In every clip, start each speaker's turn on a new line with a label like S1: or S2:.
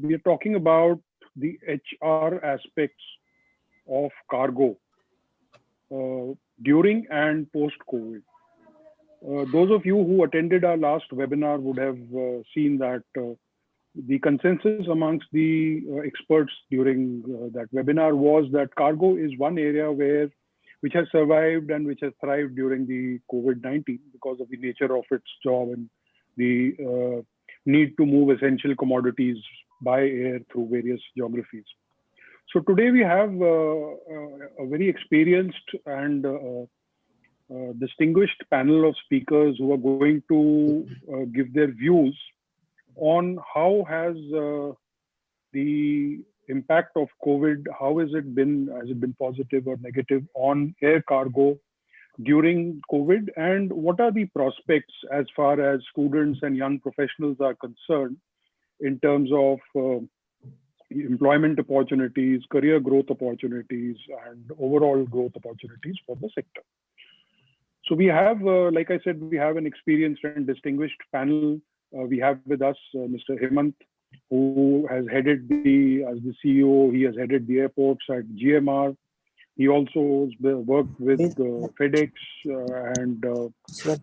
S1: we are talking about the HR aspects of cargo during and post-COVID. Those of you who attended our last webinar would have seen that the consensus amongst the experts during that webinar was that cargo is one area which has survived and which has thrived during the COVID-19 because of the nature of its job and the need to move essential commodities by air through various geographies. So today we have a very experienced and distinguished panel of speakers who are going to give their views on how has the impact of COVID, has it been positive or negative on air cargo during COVID, and what are the prospects as far as students and young professionals are concerned in terms of employment opportunities, career growth opportunities, and overall growth opportunities for the sector. So we have, like I said, we have an experienced and distinguished panel. We have with us Mr. Hemant, who has headed as the CEO, he has headed the airports at GMR. He also worked with FedEx and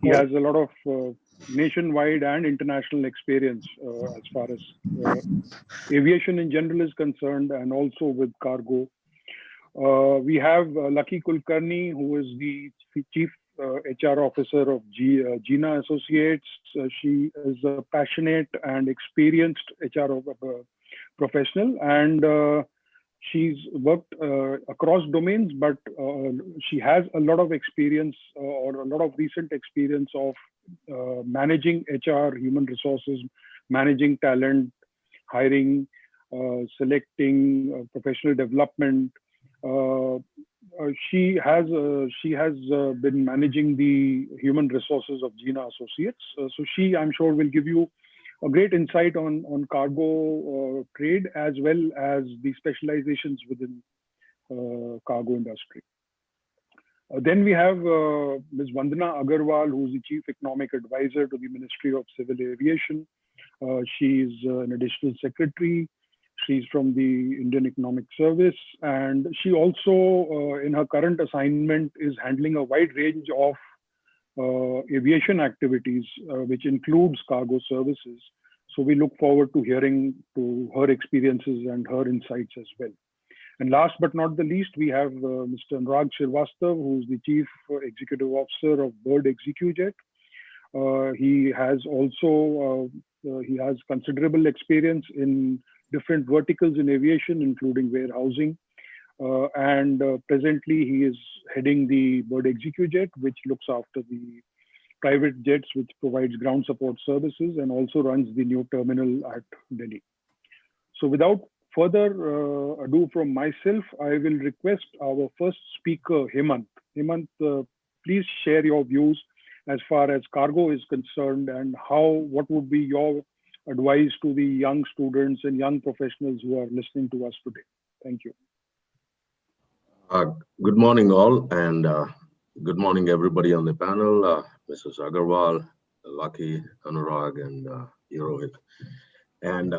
S1: he has a lot of nationwide and international experience as far as aviation in general is concerned, and also with cargo. We have Lucky Kulkarni, who is the Chief HR Officer of Gina Associates. She is a passionate and experienced HR professional, and she's worked across domains, but she has a lot of experience or a lot of recent experience of managing HR, human resources, managing talent, hiring, selecting, professional development. She has been managing the human resources of Gina Associates. So she, I'm sure, will give you a great insight on cargo trade as well as the specializations within cargo industry. Then we have Ms. Vandana Agarwal, who is the Chief Economic Advisor to the Ministry of Civil Aviation. She is an Additional Secretary. She's from the Indian Economic Service, and she also, in her current assignment, is handling a wide range of aviation activities, which includes cargo services. So we look forward to hearing to her experiences and her insights as well. And last but not the least, we have Mr. Anurag Srivastava, who is the Chief Executive Officer of Bird ExecuJet. He has also he has considerable experience in different verticals in aviation, including warehousing. And presently, he is heading the Bird ExecuJet, which looks after the private jets, which provides ground support services and also runs the new terminal at Delhi. So without further ado from myself, I will request our first speaker, Hemant. Hemant, please share your views as far as cargo is concerned, and what would be your advice to the young students and young professionals who are listening to us today. Thank you.
S2: Good morning all, and good morning everybody on the panel, Mrs. Agarwal, Lucky, Anurag, and Rohit. And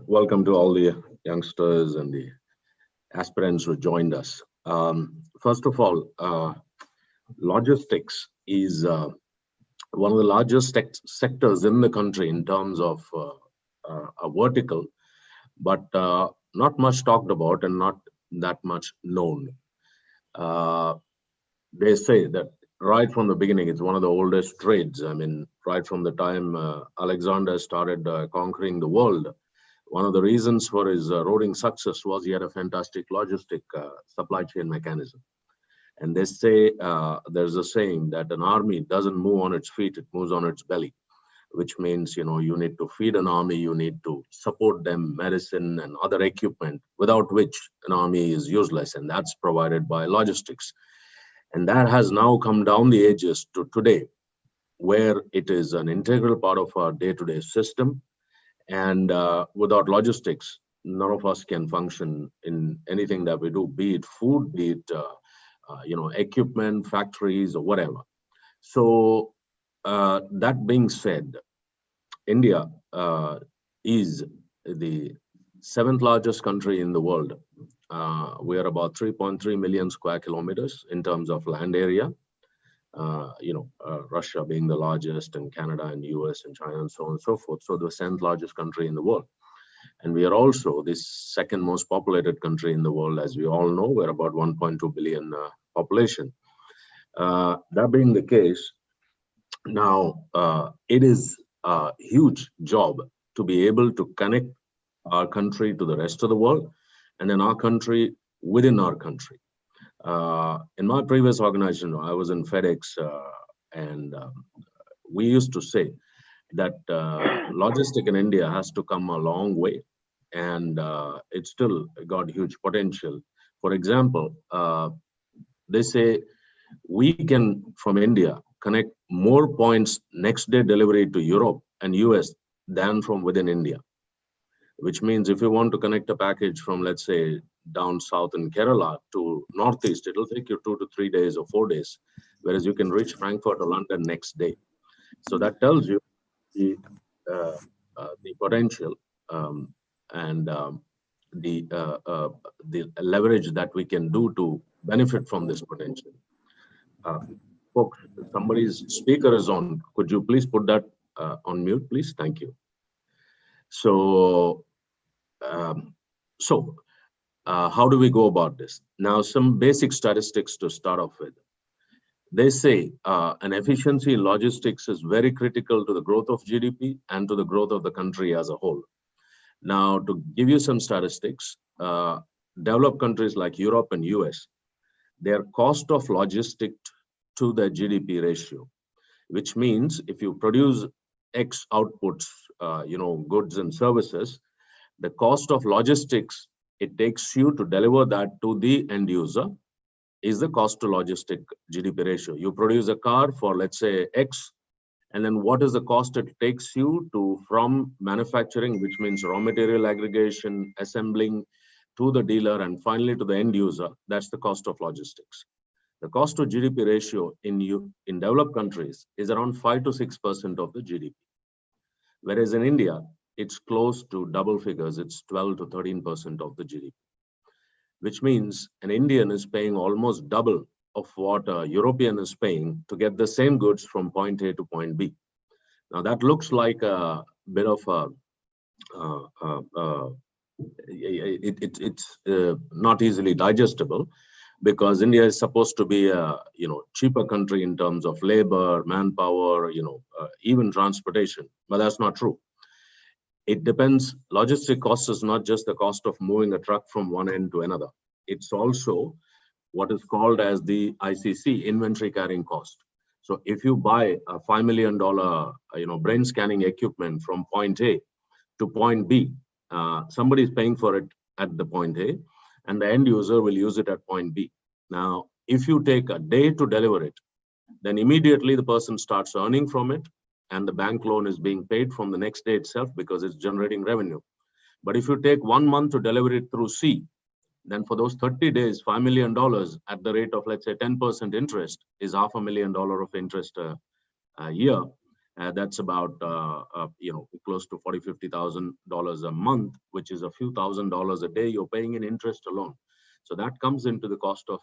S2: welcome to all the youngsters and the aspirants who joined us. First of all, logistics is one of the largest sectors in the country in terms of a vertical, but not much talked about and not that much known. They say that right from the beginning, it's one of the oldest trades. I mean, right from the time Alexander started conquering the world, one of the reasons for his roaring success was he had a fantastic logistic supply chain mechanism. And they say, there's a saying that an army doesn't move on its feet, it moves on its belly, which means, you need to feed an army, you need to support them, medicine and other equipment, without which an army is useless. And that's provided by logistics. And that has now come down the ages to today, where it is an integral part of our day-to-day system. And without logistics, none of us can function in anything that we do, be it food, be it equipment, factories, or whatever. So that being said, India is the seventh largest country in the world. We are about 3.3 million square kilometers in terms of land area. Russia being the largest, and Canada and US and China and so on and so forth. So the seventh largest country in the world. And we are also the second most populated country in the world. As we all know, we're about 1.2 billion population. That being the case, now it is a huge job to be able to connect our country to the rest of the world, and then our country within our country. In my previous organization, I was in FedEx, and we used to say that logistic in India has to come a long way, and it's still got huge potential. For example, they say we can, from India, connect more points next day delivery to Europe and US than from within India, which means if you want to connect a package from, let's say, down south in Kerala to northeast, it'll take you 2 to 3 days or 4 days, whereas you can reach Frankfurt or London next day. So that tells you the potential, and the leverage that we can do to benefit from this potential. Folks, somebody's speaker is on. Could you please put that on mute, please? Thank you. So, how do we go about this? Now, some basic statistics to start off with. They say an efficiency in logistics is very critical to the growth of GDP and to the growth of the country as a whole. Now, to give you some statistics, developed countries like Europe and US, their cost of logistics to the GDP ratio, which means if you produce X outputs, goods and services, the cost of logistics it takes you to deliver that to the end user is the cost to logistic GDP ratio. You produce a car for, let's say, X, and then what is the cost it takes you to from manufacturing, which means raw material aggregation, assembling, to the dealer, and finally to the end user. That's the cost of logistics. The cost to GDP ratio in developed countries is around 5 to 6% of the GDP. Whereas in India, it's close to double figures. It's 12 to 13% of the GDP, which means an Indian is paying almost double of what a European is paying to get the same goods from point A to point B. Now that looks like a bit of a, it's not easily digestible, because India is supposed to be a cheaper country in terms of labor, manpower, even transportation, but that's not true. It depends. Logistic cost is not just the cost of moving a truck from one end to another. It's also what is called as the ICC, inventory carrying cost. So if you buy a $5 million, brain scanning equipment from point A to point B, somebody is paying for it at the point A, and the end user will use it at point B. Now, if you take a day to deliver it, then immediately the person starts earning from it, and the bank loan is being paid from the next day itself because it's generating revenue. But if you take 1 month to deliver it through sea, then for those 30 days, $5 million at the rate of, let's say, 10% interest is $500,000 of interest a year. That's about, close to $40,000, $50,000 a month, which is a few $1,000s a day you're paying in interest alone. So that comes into the cost of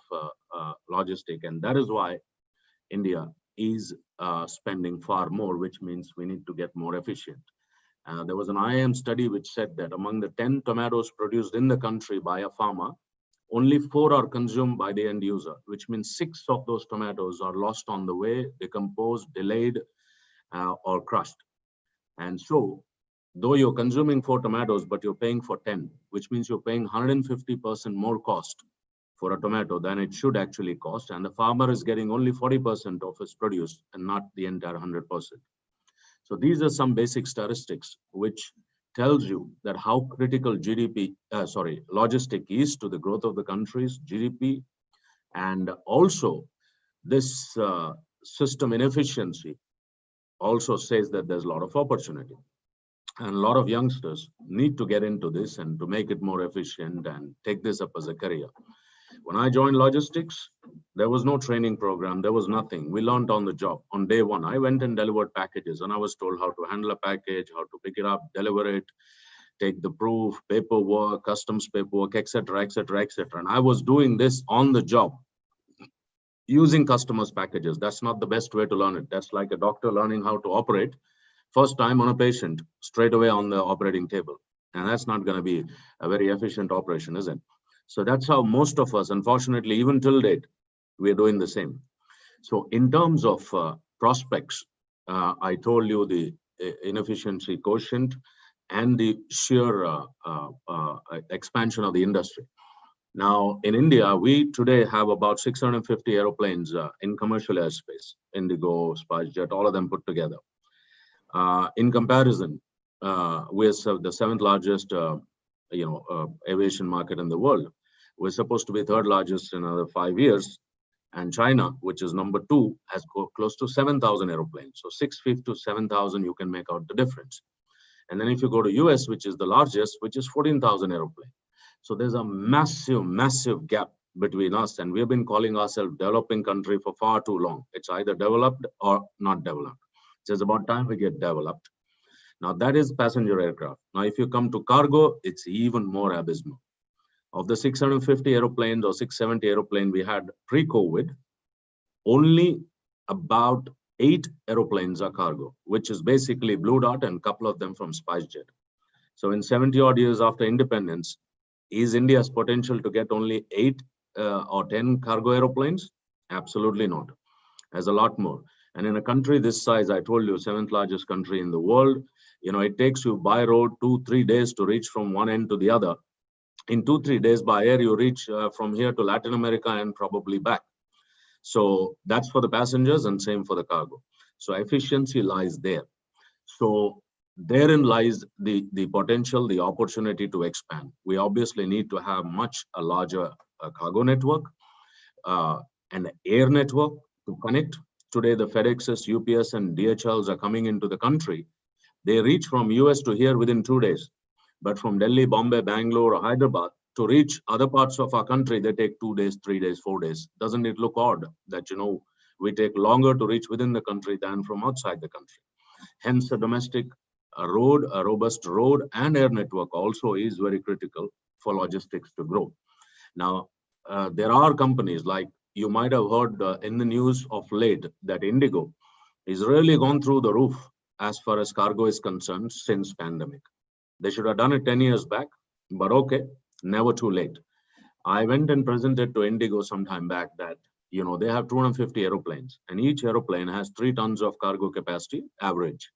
S2: logistic. And that is why India is spending far more, which means we need to get more efficient. There was an IIM study which said that among the 10 tomatoes produced in the country by a farmer, only 4 are consumed by the end user, which means 6 of those tomatoes are lost on the way, decomposed, delayed, or crushed. And so, though you're consuming 4 tomatoes, but you're paying for 10, which means you're paying 150% more cost for a tomato than it should actually cost. And the farmer is getting only 40% of his produce and not the entire 100%. So these are some basic statistics which tells you that how critical logistic is to the growth of the country's GDP. And also this system inefficiency also says that there's a lot of opportunity. And a lot of youngsters need to get into this and to make it more efficient and take this up as a career. When I joined logistics, there was no training program. There was nothing. We learned on the job. On day one, I went and delivered packages, and I was told how to handle a package, how to pick it up, deliver it, take the proof, paperwork, customs paperwork, etc., etc., etc. And I was doing this on the job using customers' packages. That's not the best way to learn it. That's like a doctor learning how to operate first time on a patient straight away on the operating table. And that's not going to be a very efficient operation, is it? So that's how most of us, unfortunately, even till date, we're doing the same. So in terms of prospects, I told you the inefficiency quotient and the sheer expansion of the industry. Now, in India, we today have about 650 aeroplanes in commercial airspace, Indigo, SpiceJet, all of them put together. In comparison, we're the seventh largest, aviation market in the world. We're supposed to be third largest in another 5 years. And China, which is number two, has close to 7,000 aeroplanes. So 650 to 7,000, you can make out the difference. And then if you go to US, which is the largest, which is 14,000 aeroplanes. So there's a massive, massive gap between us. And we've been calling ourselves developing country for far too long. It's either developed or not developed. It's just about time we get developed. Now that is passenger aircraft. Now, if you come to cargo, it's even more abysmal. Of the 650 aeroplanes or 670 aeroplanes we had pre-COVID, only about 8 aeroplanes are cargo, which is basically Blue Dart and a couple of them from SpiceJet. So in 70 odd years after independence, is India's potential to get only 8 or 10 cargo aeroplanes? Absolutely not. There's a lot more. And in a country this size, I told you, seventh largest country in the world, it takes you by road 2-3 days to reach from one end to the other. In 2-3 days by air, you reach from here to Latin America and probably back. So that's for the passengers and same for the cargo. So efficiency lies there. So therein lies the potential, the opportunity to expand. We obviously need to have a larger cargo network and air network to connect. Today, the FedExes, UPS, and DHLs are coming into the country. They reach from US to here within 2 days. But from Delhi, Bombay, Bangalore, or Hyderabad to reach other parts of our country, they take 2 days, 3 days, 4 days. Doesn't it look odd that, we take longer to reach within the country than from outside the country? Hence, a domestic road, a robust road and air network also is very critical for logistics to grow. Now, there are companies like you might have heard in the news of late that Indigo is really gone through the roof as far as cargo is concerned since pandemic. They should have done it 10 years back, but okay, never too late. I went and presented to Indigo some time back that, they have 250 aeroplanes and each aeroplane has 3 tons of cargo capacity average.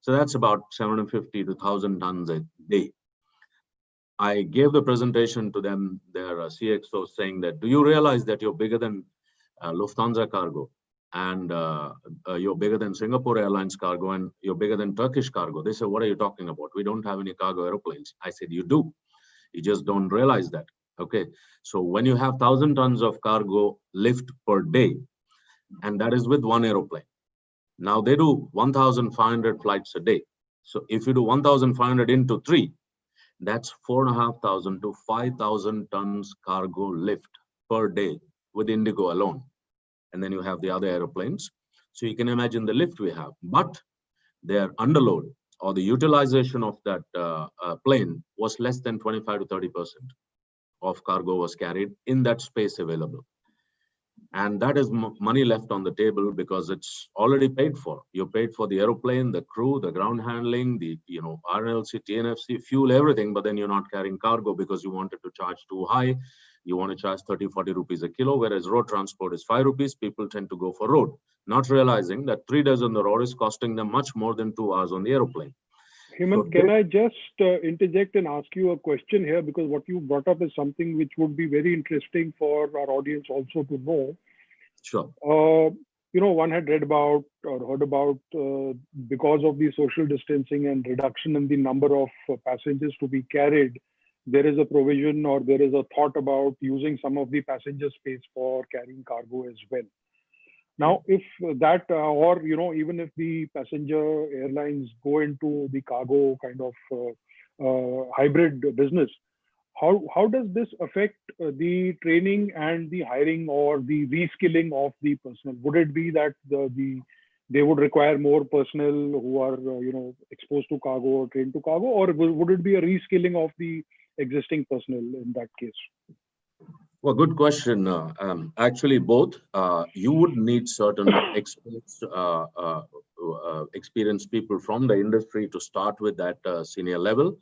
S2: So that's about 750 to 1,000 tons a day. I gave the presentation to them, their CXO, saying that, do you realize that you're bigger than Lufthansa cargo and you're bigger than Singapore Airlines cargo and you're bigger than Turkish cargo? They said, what are you talking about? We don't have any cargo aeroplanes. I said, you do. You just don't realize that. Okay. So when you have 1,000 tons of cargo lift per day, and that is with one aeroplane. Now they do 1,500 flights a day. So if you do 1,500 into 3, that's 4,500 to 5,000 tons cargo lift per day with Indigo alone. And then you have the other airplanes. So you can imagine the lift we have, but their underload or the utilization of that plane was less than 25 to 30% of cargo was carried in that space available. And that is money left on the table because it's already paid for. You paid for the aeroplane, the crew, the ground handling, the RLC, TNFC, fuel, everything, but then you're not carrying cargo because you wanted to charge too high. You want to charge 30, 40 rupees a kilo, whereas road transport is 5 rupees. People tend to go for road, not realizing that 3 days on the road is costing them much more than 2 hours on the aeroplane.
S1: Hemant, can I just interject and ask you a question here? Because what you brought up is something which would be very interesting for our audience also to know.
S2: Sure.
S1: One had read about or heard about because of the social distancing and reduction in the number of passengers to be carried, there is a provision or there is a thought about using some of the passenger space for carrying cargo as well. Now, if that or even if the passenger airlines go into the cargo kind of hybrid business, how does this affect the training and the hiring or the reskilling of the personnel? Would it be that the they would require more personnel who are, exposed to cargo or trained to cargo, or would it be a reskilling of the existing personnel in that case?
S2: Well, good question. Actually, both. You would need certain experienced people from the industry to start with that senior level,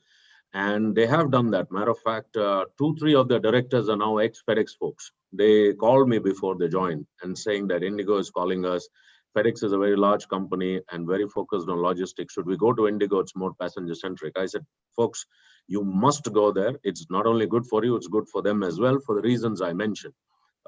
S2: and they have done that. Matter of fact, two, three of the directors are now ex-FedEx folks. They called me before they joined and saying that Indigo is calling us. FedEx is a very large company and very focused on logistics. Should we go to Indigo? It's more passenger centric. I said, folks, you must go there. It's not only good for you, it's good for them as well for the reasons I mentioned.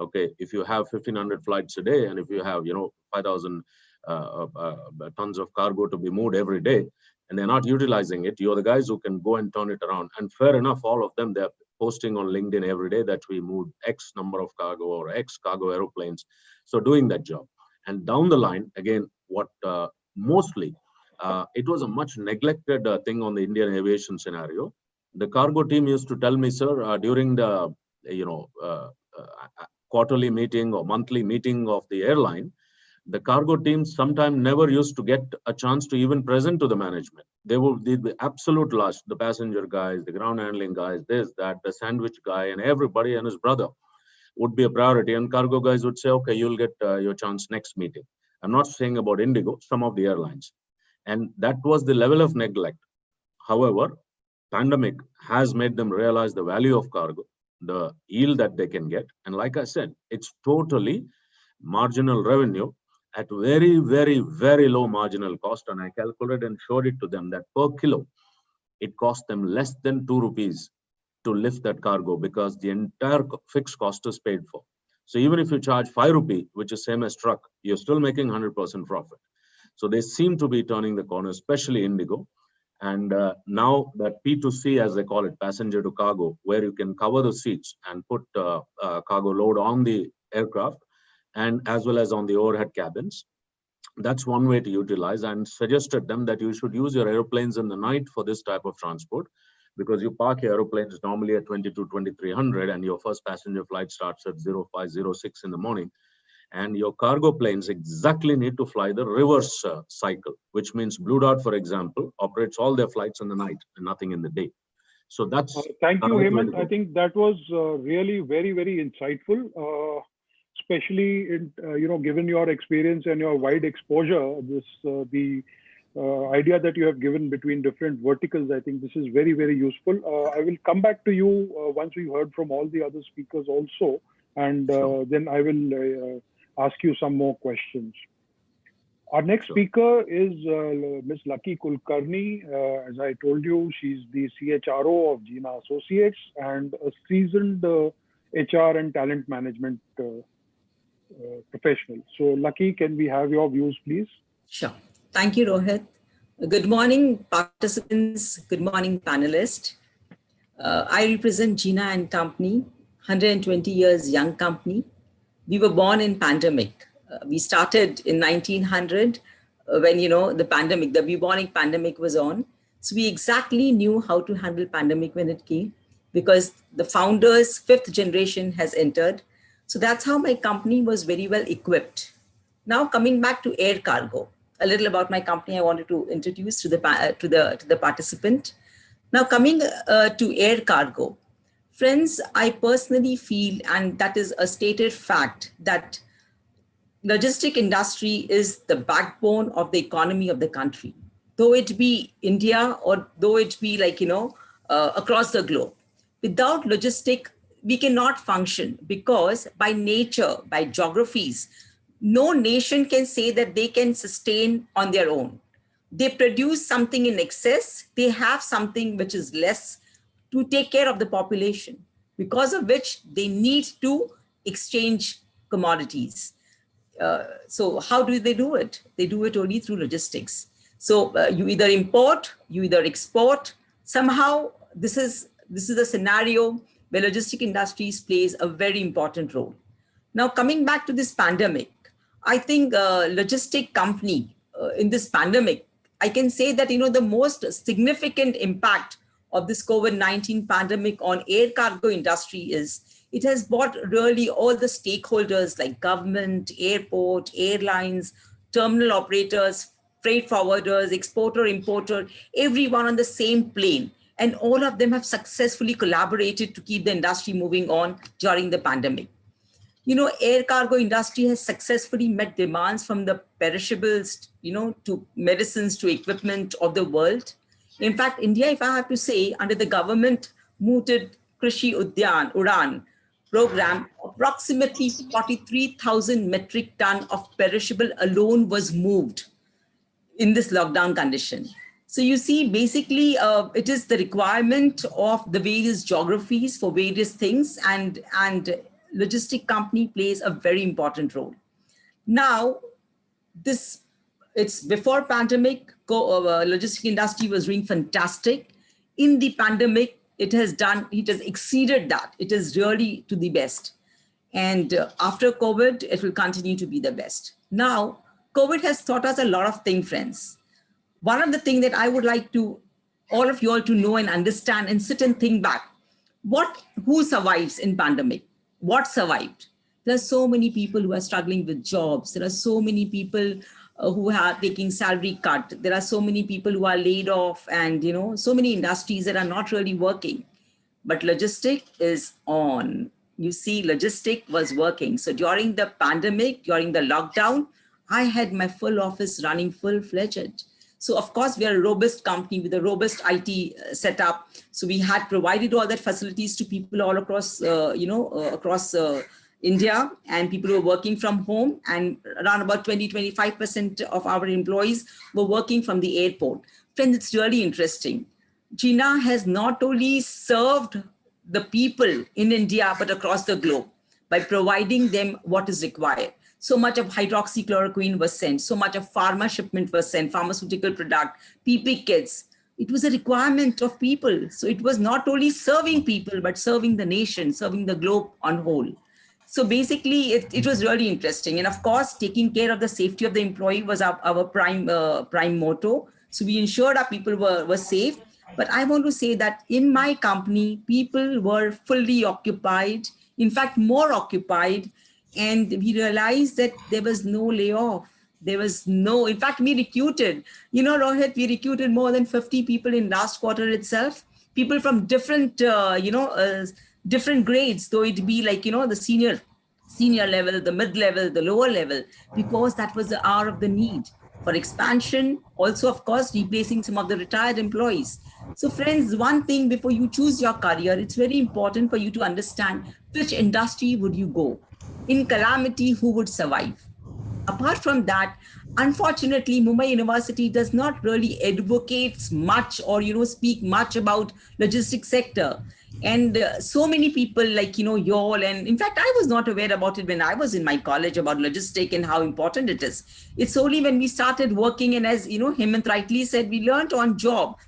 S2: Okay, if you have 1,500 flights a day, and if you have 5,000 tons of cargo to be moved every day, and they're not utilizing it, you're the guys who can go and turn it around. And fair enough, all of them, they're posting on LinkedIn every day that we moved X number of cargo or X cargo aeroplanes. So doing that job. And down the line, again, what mostly it was a much neglected thing on the Indian aviation scenario. The cargo team used to tell me, sir, during the quarterly meeting or monthly meeting of the airline, the cargo team sometimes never used to get a chance to even present to the management. They would be the absolute last, the passenger guys, the ground handling guys, this, that, the sandwich guy, and everybody and his brother would be a priority. And cargo guys would say, okay, you'll get your chance next meeting. I'm not saying about Indigo, some of the airlines. And that was the level of neglect. However, pandemic has made them realize the value of cargo, the yield that they can get. And like I said, it's totally marginal revenue at very, very, very low marginal cost. And I calculated and showed it to them that per kilo, it cost them less than 2 rupees to lift that cargo because the entire fixed cost is paid for. So even if you charge 5 rupee, which is same as truck, you're still making 100% profit. So they seem to be turning the corner, especially Indigo. And now that P2C, as they call it, passenger to cargo, where you can cover the seats and put cargo load on the aircraft and as well as on the overhead cabins, that's one way to utilize, and suggested them that you should use your airplanes in the night for this type of transport, because you park your airplanes normally at 2200 and your first passenger flight starts at 0506 in the morning. And your cargo planes exactly need to fly the reverse cycle, which means Blue Dart, for example, operates all their flights in the night and nothing in the day. So that's
S1: thank you, Hemant. I think that was really very, very insightful, especially in, given your experience and your wide exposure. The idea that you have given between different verticals, I think this is very, very useful. I will come back to you once we've heard from all the other speakers also, and
S2: Sure.
S1: then I will ask you some more questions. Our next speaker is Ms. Lucky Kulkarni. As I told you, she's the CHRO of Gina Associates and a seasoned HR and talent management professional. So, Lucky, can we have your views, please?
S3: Sure. Thank you, Rohit. Good morning, participants. Good morning, panelists. I represent Gina and Company, 120 years young company. We were born in pandemic. We started in 1900 when, the pandemic, the bubonic pandemic was on. So we exactly knew how to handle pandemic when it came, because the founders, fifth generation has entered. So that's how my company was very well equipped. Now coming back to air cargo, a little about my company I wanted to introduce to the participant. Now coming to air cargo, friends, I personally feel, and that is a stated fact, that logistic industry is the backbone of the economy of the country, though it be India or though it be across the globe. Without logistic, we cannot function, because by nature, by geographies, no nation can say that they can sustain on their own. They produce something in excess, they have something which is less to take care of the population, because of which they need to exchange commodities. So how do they do it? They do it only through logistics. So you either import, you either export. Somehow this is a scenario where logistic industries plays a very important role. Now coming back to this pandemic, I think logistic company in this pandemic, I can say that the most significant impact of this COVID-19 pandemic on air cargo industry is it has brought really all the stakeholders like government, airport, airlines terminal operators, freight forwarders, exporter, importer, everyone on the same plane. And all of them have successfully collaborated to keep the industry moving on during the pandemic. Air cargo industry has successfully met demands from the perishables, to medicines, to equipment of the world. In fact, India, if I have to say, under the government mooted Krishi Udan program, approximately 43,000 metric ton of perishable alone was moved in this lockdown condition. So you see, basically, it is the requirement of the various geographies for various things, and logistic company plays a very important role. Now, it's before pandemic, logistic industry was doing fantastic. In the pandemic, it has exceeded that. It is really to the best. And after COVID, it will continue to be the best. Now, COVID has taught us a lot of things, friends. One of the things that I would like to all of you all to know and understand and sit and think back, who survives in pandemic? What survived? There are so many people who are struggling with jobs. There are so many people who are taking salary cut. There are so many people who are laid off, and so many industries that are not really working. But logistic is on. You see, logistic was working. So during the pandemic, during the lockdown, I had my full office running full-fledged. So of course, we are a robust company with a robust IT setup. So we had provided all that facilities to people all across, across India, and people who were working from home, and around about 20-25% of our employees were working from the airport. Friends, it's really interesting. Gina has not only served the people in India, but across the globe by providing them what is required. So much of hydroxychloroquine was sent, so much of pharma shipment was sent, pharmaceutical product, PP kits. It was a requirement of people. So it was not only serving people, but serving the nation, serving the globe on whole. So basically, it was really interesting. And of course, taking care of the safety of the employee was our prime motto. So we ensured our people were safe. But I want to say that in my company, people were fully occupied, in fact, more occupied. And we realized that there was no layoff. There was no, in fact, we recruited, Rohit, we recruited more than 50 people in last quarter itself, people from different, different grades, though it be like, the senior level, the mid level, the lower level, because that was the hour of the need for expansion. Also, of course, replacing some of the retired employees. So friends, one thing before you choose your career, it's very important for you to understand which industry would you go. In calamity, who would survive? Apart from that, unfortunately, Mumbai University does not really advocate much or, speak much about logistics sector. And so many people like, you all, and in fact, I was not aware about it when I was in my college about logistics and how important it is. It's only when we started working, and as, Hemant rightly said, we learned on job,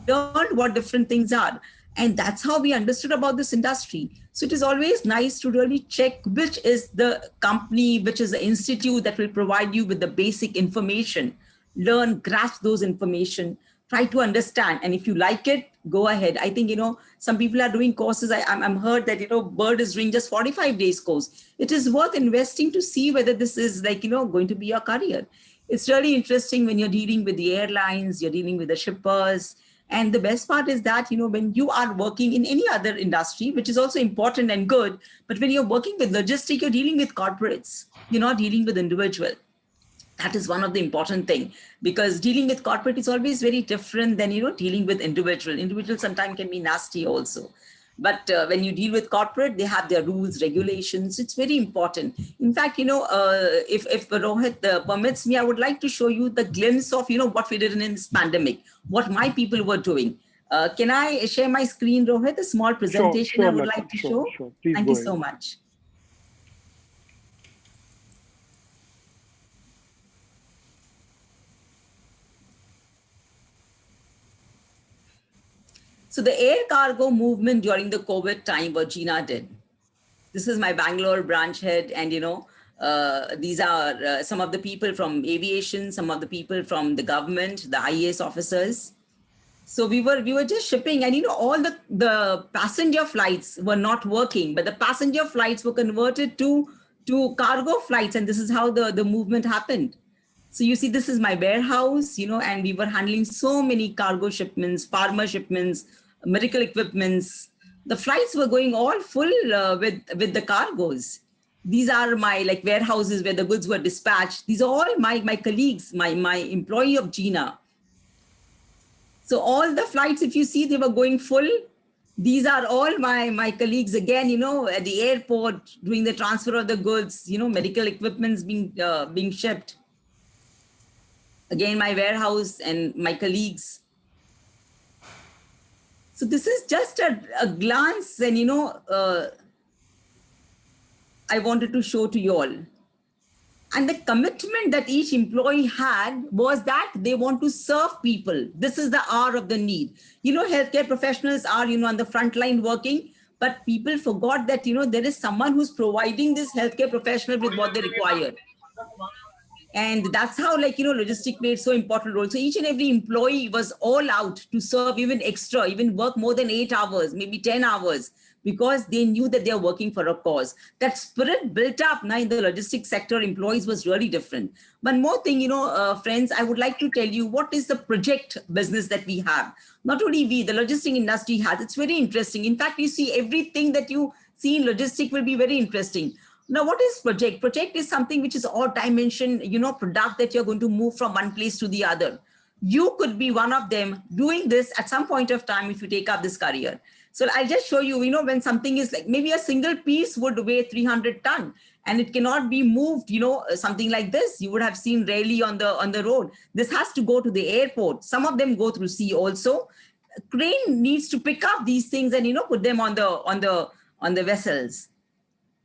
S3: learned what different things are. And that's how we understood about this industry. So it is always nice to really check which is the company, which is the institute that will provide you with the basic information. Learn, grasp those information, try to understand. And if you like it, go ahead. I think, some people are doing courses. I'm heard that, Bird is doing just 45 days course. It is worth investing to see whether this is like, going to be your career. It's really interesting when you're dealing with the airlines, you're dealing with the shippers. And the best part is that, when you are working in any other industry, which is also important and good, but when you're working with logistics, you're dealing with corporates, you're not dealing with individual. That is one of the important thing, because dealing with corporate is always very different than, dealing with individual. Individual sometimes can be nasty also. But when you deal with corporate, they have their rules, regulations. It's very important. In fact, if Rohit permits me, I would like to show you the glimpse of, what we did in this pandemic, what my people were doing. Can I share my screen, Rohit? A small presentation I would like to show.
S1: Sure. Please
S3: Thank you so much. So the air cargo movement during the COVID time, what Gina did. This is my Bangalore branch head, and these are some of the people from aviation, some of the people from the government, the IAS officers. So we were just shipping, and all the passenger flights were not working, but the passenger flights were converted to cargo flights, and this is how the movement happened. So you see, this is my warehouse, and we were handling so many cargo shipments, pharma shipments, medical equipments. The flights were going all full with the cargoes. These are my like warehouses where the goods were dispatched. These are all my colleagues, my employee of Gina. So all the flights, if you see, they were going full. These are all my colleagues again, at the airport doing the transfer of the goods, medical equipments being shipped. Again, my warehouse and my colleagues. So this is just a glance, and I wanted to show to you all. And the commitment that each employee had was that they want to serve people. This is the hour of the need. Healthcare professionals are, on the front line working, but people forgot that, there is someone who's providing this healthcare professional with what they require. And that's how, logistic played so important role. So each and every employee was all out to serve even extra, even work more than 8 hours, maybe 10 hours, because they knew that they are working for a cause. That spirit built up now in the logistics sector employees was really different. One more thing, friends, I would like to tell you what is the project business that we have. Not only we, the logistic industry has. It's very interesting. In fact, you see everything that you see in logistics will be very interesting. Now, what is project? Project is something which is all dimension, product that you're going to move from one place to the other. You could be one of them doing this at some point of time if you take up this career. So I'll just show you, when something is like maybe a single piece would weigh 300 ton and it cannot be moved, something like this, you would have seen rarely on the road. This has to go to the airport. Some of them go through sea also. Crane needs to pick up these things and, put them on the vessels.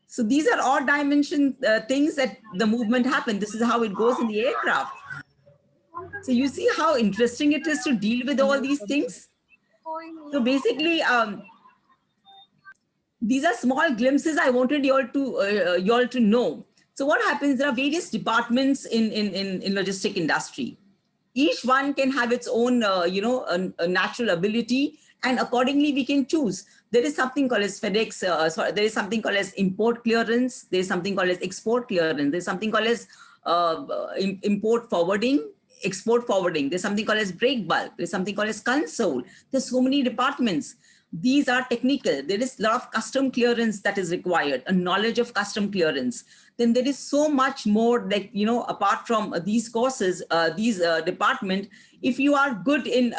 S3: So these are all dimension things that the movement happened. This is how it goes in the aircraft. So you see how interesting it is to deal with all these things. So basically, these are small glimpses I wanted you all to know. So what happens? There are various departments in logistic industry. Each one can have its own, a natural ability, and accordingly we can choose. There is something called as FedEx. There is something called as import clearance. There is something called as export clearance. There is something called as import forwarding, export forwarding. There's something called as break bulk. There's something called as console. There's so many departments. These are technical. There is a lot of custom clearance that is required, a knowledge of custom clearance. Then there is so much more, like, apart from these courses, these department, if you are good in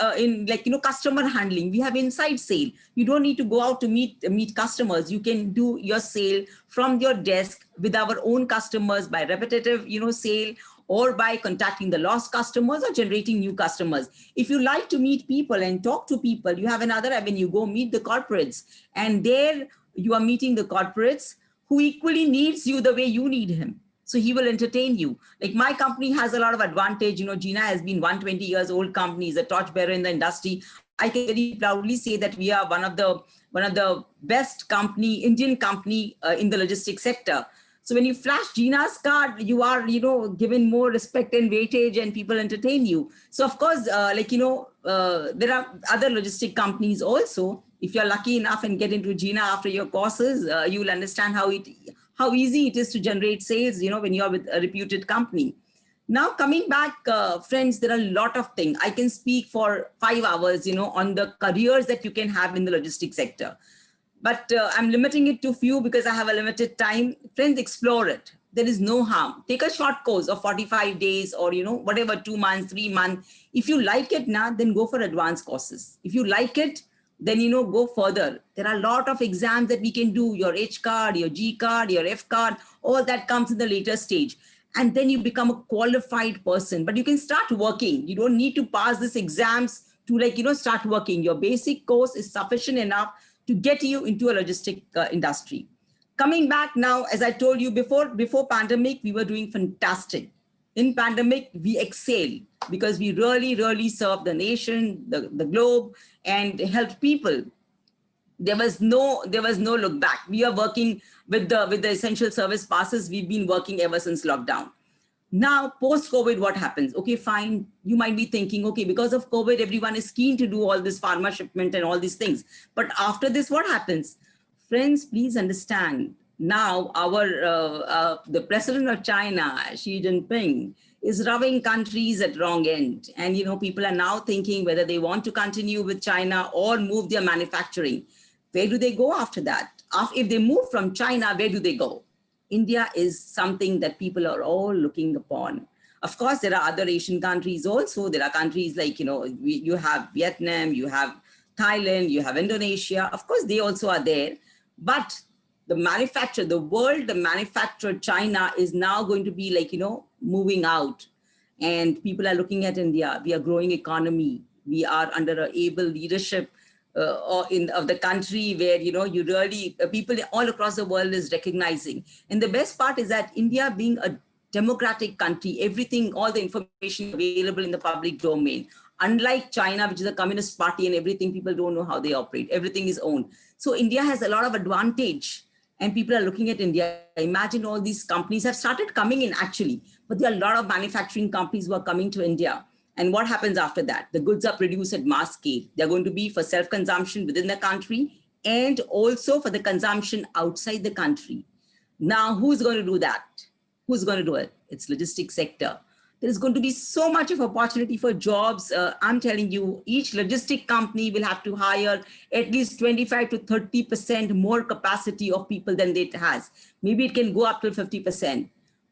S3: customer handling, we have inside sale. You don't need to go out to meet customers. You can do your sale from your desk with our own customers by repetitive, sale, or by contacting the lost customers or generating new customers. If you like to meet people and talk to people, you have another avenue. Go meet the corporates. And there you are meeting the corporates who equally needs you the way you need him. So he will entertain you. Like my company has a lot of advantage. Gina has been 120 years old company, is a torchbearer in the industry. I can very proudly say that we are one of the best Indian company in the logistics sector. So when you flash Gina's card, you are, given more respect and weightage, and people entertain you. So of course, there are other logistic companies also. If you're lucky enough and get into Gina after your courses, you will understand how easy it is to generate sales, when you're with a reputed company. Now coming back, friends, there are a lot of things. I can speak for 5 hours, on the careers that you can have in the logistics sector. But I'm limiting it to few because I have a limited time. Friends, explore it. There is no harm. Take a short course of 45 days or, whatever, 2 months, 3 months. If you like it now, then go for advanced courses. If you like it, then, go further. There are a lot of exams that we can do, your H card, your G card, your F card, all that comes in the later stage. And then you become a qualified person, but you can start working. You don't need to pass these exams to start working. Your basic course is sufficient enough to get you into a logistic industry. Coming back now, as I told you before pandemic, we were doing fantastic. In pandemic, we excel because we really, really served the nation, the globe, and helped people. There was no look back. We are working with the essential service passes. We've been working ever since lockdown. Now, post-COVID, what happens? Okay, fine. You might be thinking, okay, because of COVID, everyone is keen to do all this pharma shipment and all these things. But after this, what happens? Friends, please understand. Now, the president of China, Xi Jinping, is rubbing countries at wrong end. And, people are now thinking whether they want to continue with China or move their manufacturing. Where do they go after that? If they move from China, where do they go? India is something that people are all looking upon. Of course, there are other Asian countries also. There are countries like, you have Vietnam, you have Thailand, you have Indonesia. Of course, they also are there. But the manufacturer China is now going to be like, moving out. And people are looking at India. We are growing economy. We are under a able leadership of the country where, you really, people all across the world is recognizing. And the best part is that India being a democratic country, everything, all the information available in the public domain. Unlike China, which is a communist party and everything, people don't know how they operate. Everything is owned. So India has a lot of advantage and people are looking at India. Imagine all these companies have started coming in actually, but there are a lot of manufacturing companies who are coming to India. And what happens after that? The goods are produced at mass scale. They're going to be for self-consumption within the country and also for the consumption outside the country. Now, who's going to do that? Who's going to do it? It's logistics sector. There's going to be so much of opportunity for jobs. I'm telling you, each logistic company will have to hire at least 25 to 30% more capacity of people than it has. Maybe it can go up to 50%.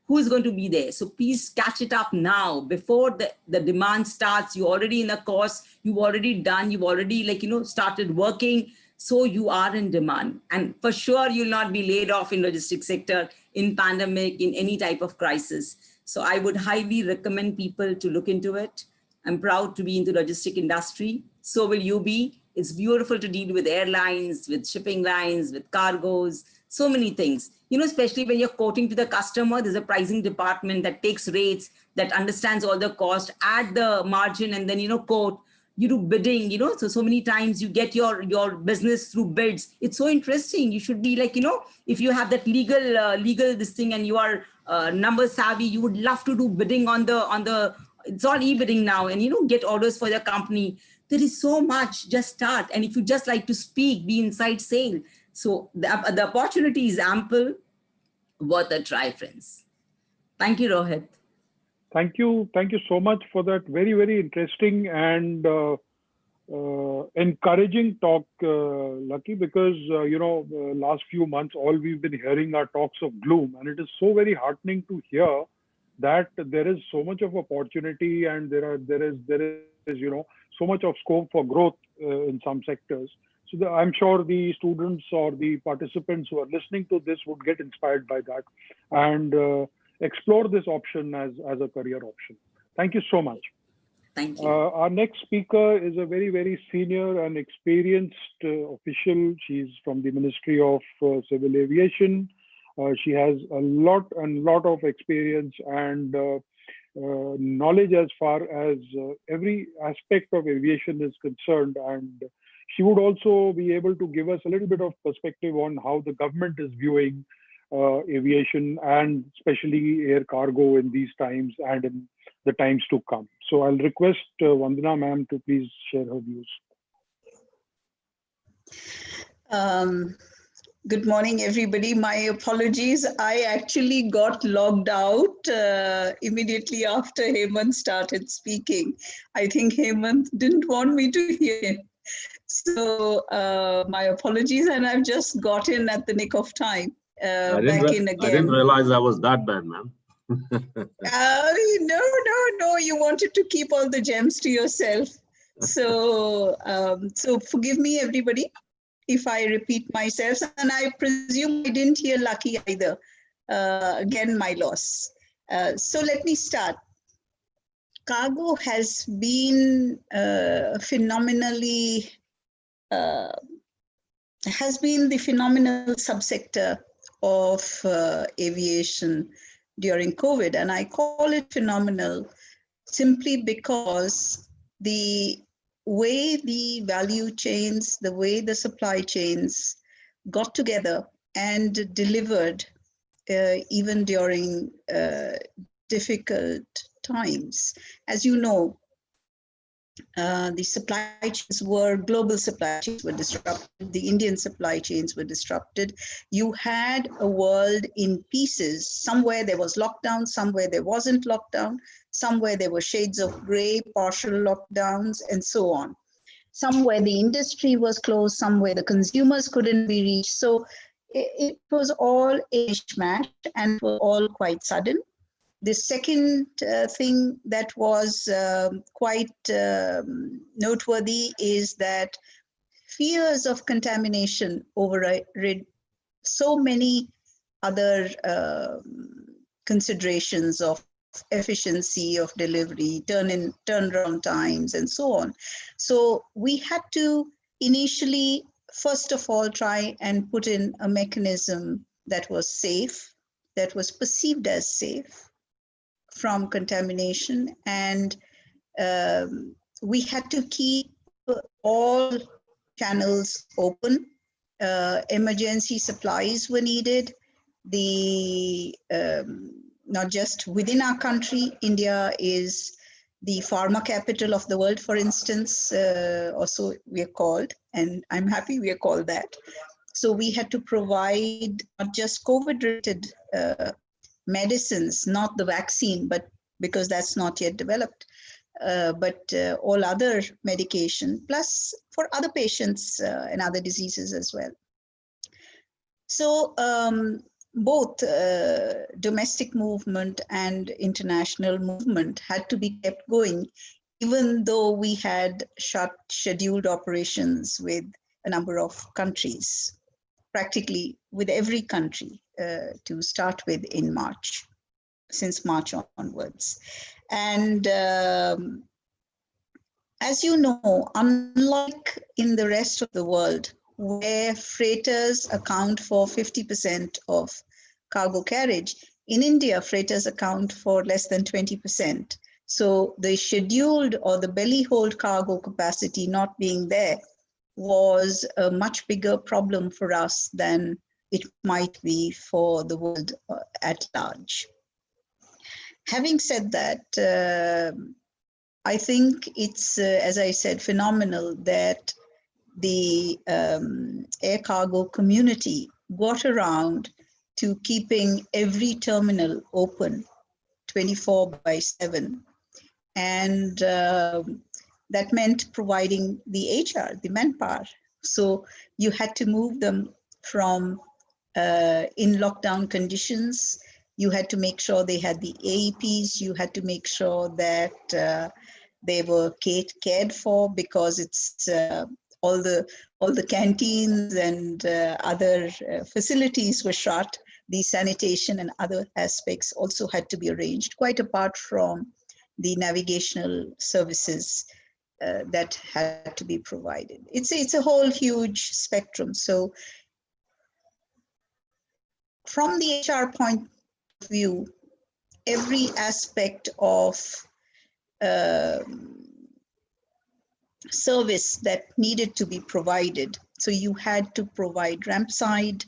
S3: Who's going to be there? So please catch it up now before the demand starts. You're already in a course, you've already done, you've already started working. So you are in demand. And for sure, you'll not be laid off in logistics sector, in pandemic, in any type of crisis. So I would highly recommend people to look into it. I'm proud to be in the logistic industry. So will you be. It's beautiful to deal with airlines, with shipping lines, with cargoes, so many things. Especially when you're quoting to the customer, there's a pricing department that takes rates, that understands all the cost, add the margin, and then, quote. You do bidding, so many times you get your business through bids. It's so interesting. You should be like, if you have that legal this thing and you are number savvy, you would love to do bidding on the it's all e-bidding now and, get orders for your company. There is so much, just start. And if you just like to speak, be inside sale. So the opportunity is ample, worth a try, friends. Thank you, Rohit.
S1: Thank you so much for that very, very interesting and encouraging talk, Lucky, because last few months all we've been hearing are talks of gloom, and it is so very heartening to hear that there is so much of opportunity and there is so much of scope for growth in some sectors. So I'm sure the students or the participants who are listening to this would get inspired by that and explore this option as a career option. Thank you so much.
S3: Thank you.
S1: Our next speaker is a very, very senior and experienced official. She's from the Ministry of Civil Aviation. She has a lot of experience and knowledge as far as every aspect of aviation is concerned. And she would also be able to give us a little bit of perspective on how the government is viewing aviation and especially air cargo in these times and in the times to come. So I'll request Vandana ma'am to please share her views.
S4: Good morning, everybody. My apologies. I actually got logged out immediately after Hemant started speaking. I think Hemant didn't want me to hear him. So my apologies, and I've just got in at the nick of time. Back in again.
S2: I didn't realize I was that bad, ma'am.
S4: No, you wanted to keep all the gems to yourself. So, so forgive me, everybody, if I repeat myself, and I presume I didn't hear Lucky either. Again, my loss. So let me start. Cargo has been phenomenally, has been the phenomenal subsector of aviation during COVID. And I call it phenomenal simply because the way the value chains, the way the supply chains got together and delivered even during difficult times. As you know, The supply chains were, global supply chains were disrupted. The Indian supply chains were disrupted. You had a world in pieces. Somewhere there was lockdown, somewhere there wasn't lockdown, somewhere there were shades of gray, partial lockdowns, and so on. Somewhere the industry was closed, somewhere the consumers couldn't be reached. So it was all a mishmash, and it was all quite sudden. The second thing that was quite noteworthy is that fears of contamination overrid so many other considerations of efficiency of delivery, turnaround times, and so on. So we had to initially, first of all, try and put in a mechanism that was safe, that was perceived as safe from contamination, and we had to keep all channels open. Emergency supplies were needed. Not just within our country, India is the pharma capital of the world, for instance, or so we are called, and I'm happy we are called that. So we had to provide not just COVID-related medicines, not the vaccine, but because that's not yet developed, but all other medication, plus for other patients and other diseases as well. So both domestic movement and international movement had to be kept going, even though we had scheduled operations with a number of countries, practically with every country to start with in March, since March onwards. And as you know, unlike in the rest of the world, where freighters account for 50% of cargo carriage, in India, freighters account for less than 20%. So the scheduled or the belly hold cargo capacity not being there was a much bigger problem for us than it might be for the world at large. Having said that, I think it's, as I said, phenomenal that the air cargo community got around to keeping every terminal open 24/7. And that meant providing the HR, the manpower. So you had to move them from in lockdown conditions. You had to make sure they had the AEPs. You had to make sure that they were cared for, because it's all the canteens and other facilities were shut. The sanitation and other aspects also had to be arranged, quite apart from the navigational services that had to be provided. It's a whole huge spectrum. So from the HR point of view, every aspect of service that needed to be provided. So you had to provide ramp side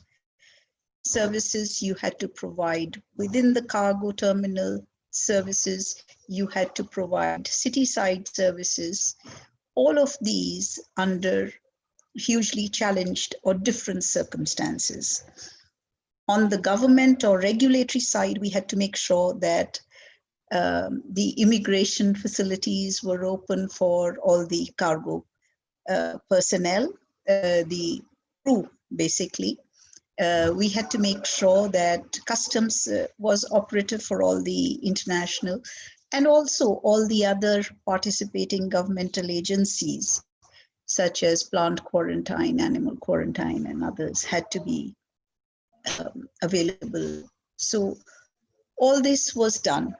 S4: services, you had to provide within the cargo terminal services, you had to provide city side services, all of these under hugely challenged or different circumstances. On the government or regulatory side, we had to make sure that the immigration facilities were open for all the cargo personnel, the crew, basically. We had to make sure that customs was operative for all the international, and also all the other participating governmental agencies, such as plant quarantine, animal quarantine, and others had to be available. So all this was done.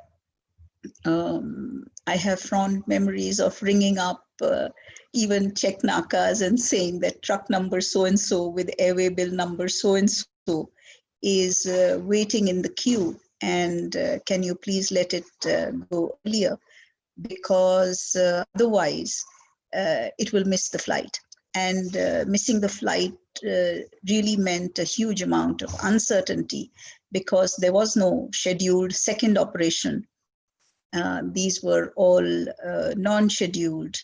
S4: I have fond memories of ringing up even check nakas and saying that truck number so-and-so with airway bill number so-and-so is waiting in the queue, and can you please let it go earlier, because otherwise it will miss the flight. And missing the flight really meant a huge amount of uncertainty, because there was no scheduled second operation. These were all non-scheduled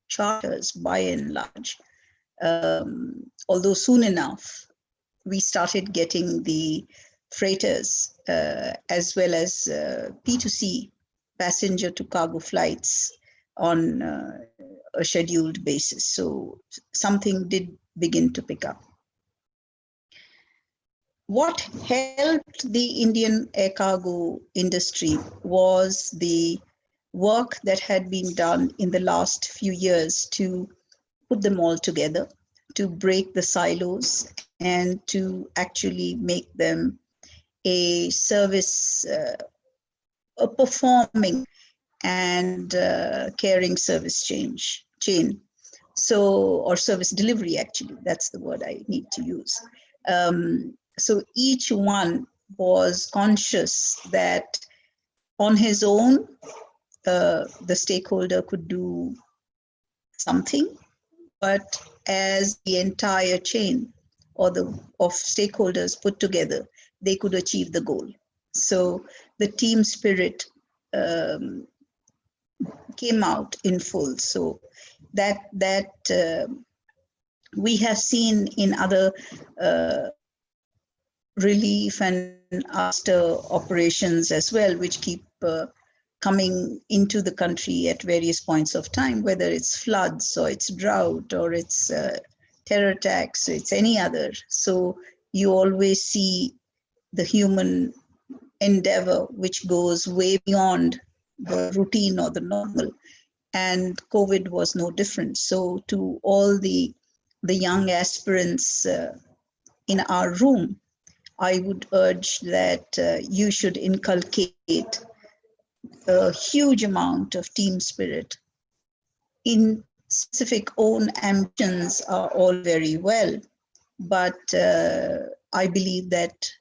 S4: charters by and large. Although soon enough, we started getting the freighters as well as P2C, passenger to cargo flights on a scheduled basis. So something did begin to pick up. What helped the Indian air cargo industry was the work that had been done in the last few years to put them all together, to break the silos and to actually make them a service, a performing and caring service chain. So, or service delivery, actually, that's the word I need to use. So each one was conscious that on his own, the stakeholder could do something, but as the entire chain or of stakeholders put together, they could achieve the goal. So the team spirit came out in full. So that we have seen in other relief and disaster operations as well, which keep coming into the country at various points of time, whether it's floods or it's drought or it's terror attacks, it's any other. So you always see the human endeavor, which goes way beyond the routine or the normal. And COVID was no different. So to all the young aspirants in our room, I would urge that you should inculcate a huge amount of team spirit. In specific own ambitions are all very well, but I believe that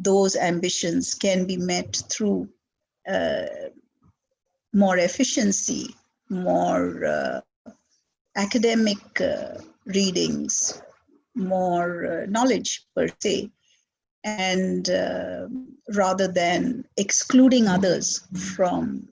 S4: those ambitions can be met through more efficiency, more academic readings, more knowledge per se, and rather than excluding others from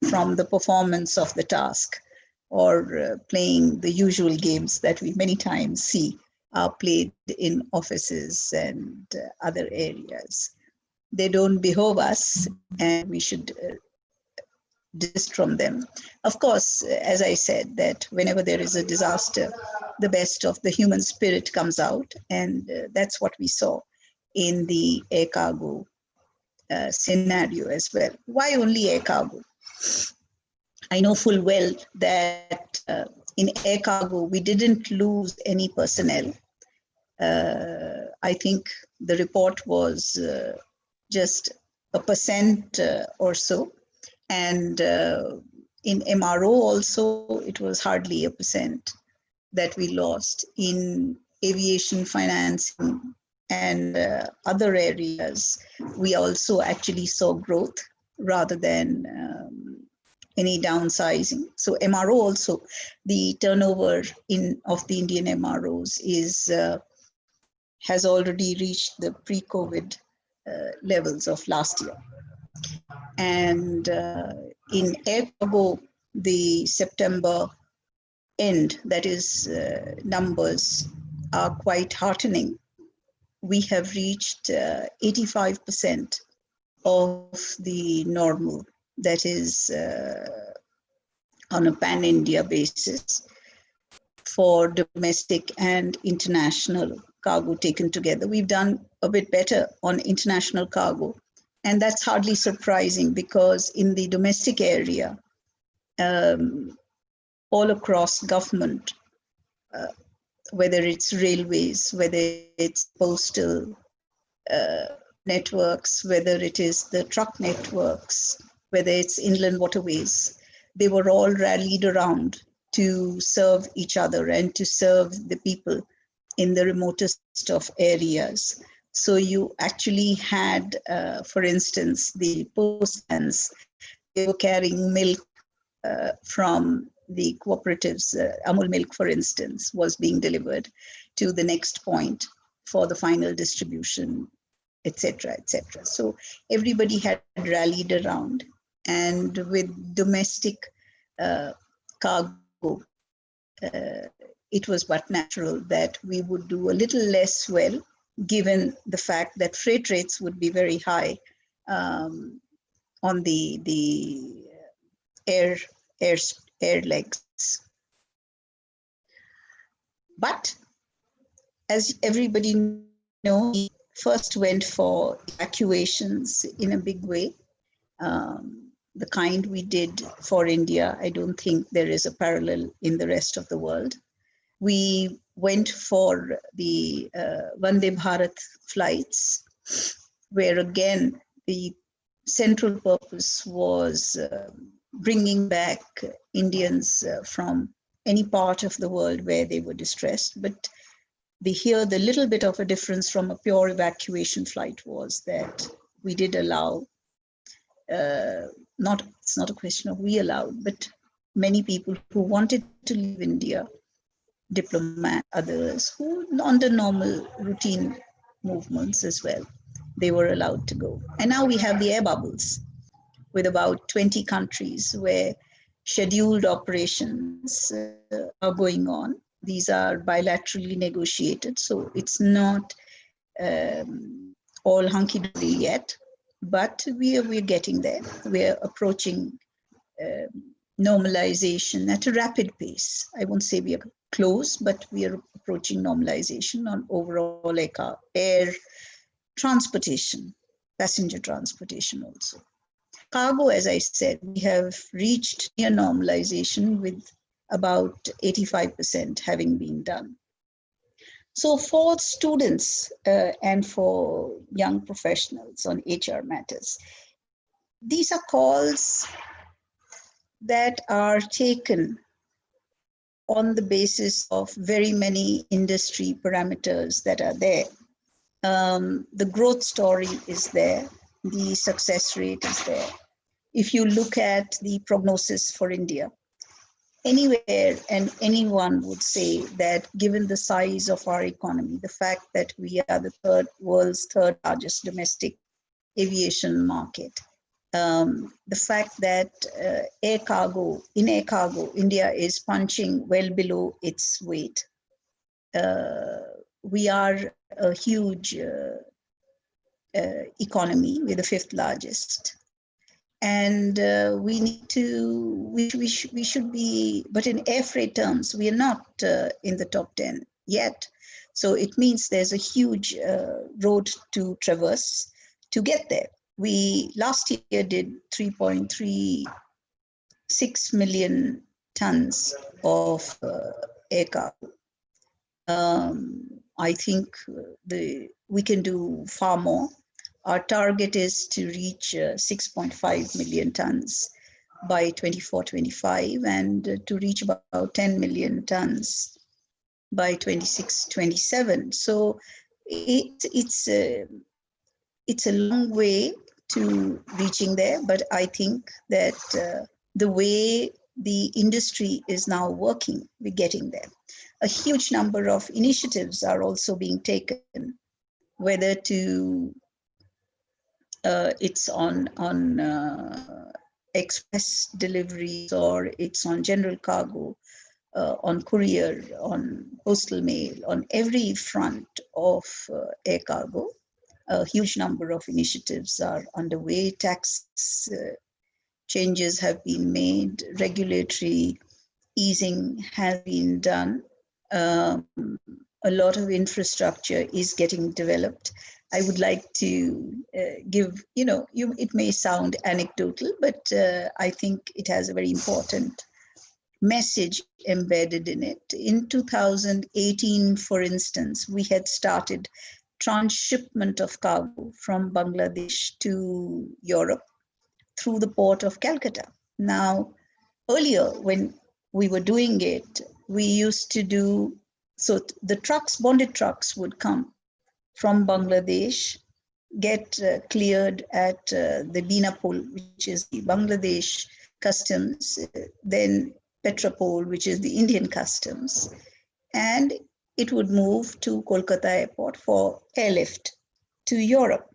S4: the performance of the task or playing the usual games that we many times see are played in offices and other areas. They don't behove us, and we should desist from them. Of course, as I said, that whenever there is a disaster, the best of the human spirit comes out, and that's what we saw in the air cargo scenario as well. Why only air cargo? I know full well that in air cargo, we didn't lose any personnel. I think the report was just 1% or so. And in MRO also, it was hardly 1% that we lost. In aviation financing and other areas, we also actually saw growth rather than any downsizing. So MRO also, the turnover of the Indian MROs has already reached the pre-COVID levels of last year. And in air cargo, the September end, that is, numbers are quite heartening. We have reached 85% of the normal, that is on a pan-India basis for domestic and international cargo taken together. We've done a bit better on international cargo. And that's hardly surprising because in the domestic area, all across government, whether it's railways, whether it's postal networks, whether it is the truck networks, whether it's inland waterways, they were all rallied around to serve each other and to serve the people in the remotest of areas. So you actually had, for instance, the postmans, they were carrying milk from the cooperatives. Amul milk, for instance, was being delivered to the next point for the final distribution, etc., etc. So everybody had rallied around, and with domestic cargo, it was but natural that we would do a little less well, given the fact that freight rates would be very high on the air legs. But as everybody knows, we first went for evacuations in a big way. The kind we did for India, I don't think there is a parallel in the rest of the world. We went for the Vande Bharat flights, where again, the central purpose was bringing back Indians from any part of the world where they were distressed. But the little bit of a difference from a pure evacuation flight was that we did allow, it's not a question of we allowed, but many people who wanted to leave India, diplomats, others who under normal routine movements as well, they were allowed to go. And now we have the air bubbles with about 20 countries where scheduled operations are going on. These are bilaterally negotiated, so it's not all hunky-dory yet, but we're getting there. We're approaching normalization at a rapid pace. I won't say we are close, but we are approaching normalization on overall air transportation, passenger transportation also. Cargo, as I said, we have reached near normalization with about 85% having been done. So for students and for young professionals on HR matters, these are calls that are taken on the basis of very many industry parameters that are there. The growth story is there, the success rate is there. If you look at the prognosis for India, anywhere and anyone would say that given the size of our economy, the fact that we are the world's third largest domestic aviation market, the fact that in air cargo, India is punching well below its weight. We are a huge economy. We're the fifth largest. And we should be, but in air freight terms, we are not in the top 10 yet. So it means there's a huge road to traverse to get there. We last year did 3.36 million tons of air cargo. I think we can do far more. Our target is to reach 6.5 million tons by 24-25 and to reach about 10 million tons by 26-27. So it's a long way to reaching there, but I think that the way the industry is now working, we're getting there. A huge number of initiatives are also being taken, whether to it's on express deliveries or it's on general cargo, on courier, on postal mail, on every front of air cargo. A huge number of initiatives are underway. Tax changes have been made. Regulatory easing has been done. A lot of infrastructure is getting developed. I would like to give, it may sound anecdotal, but I think it has a very important message embedded in it. In 2018, for instance, we had started transshipment of cargo from Bangladesh to Europe through the port of Calcutta. Now, earlier when we were doing it, we used to do, so the trucks, bonded trucks would come from Bangladesh, get cleared at the Binapol, which is the Bangladesh customs, then Petropol, which is the Indian customs, and it would move to Kolkata airport for airlift to Europe.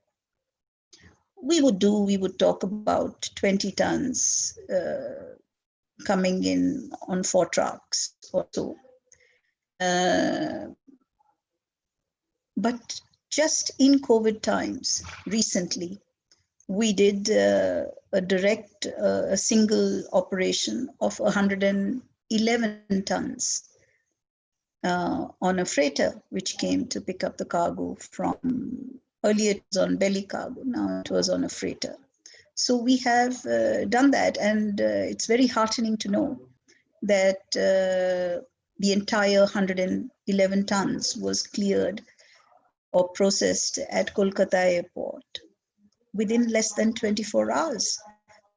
S4: We would talk about 20 tons coming in on 4 trucks or so. But just in COVID times, recently, we did a single operation of 111 tons on a freighter, which came to pick up the cargo from, earlier it was on belly cargo, now it was on a freighter. So we have done that, and it's very heartening to know that the entire 111 tons was cleared or processed at Kolkata airport within less than 24 hours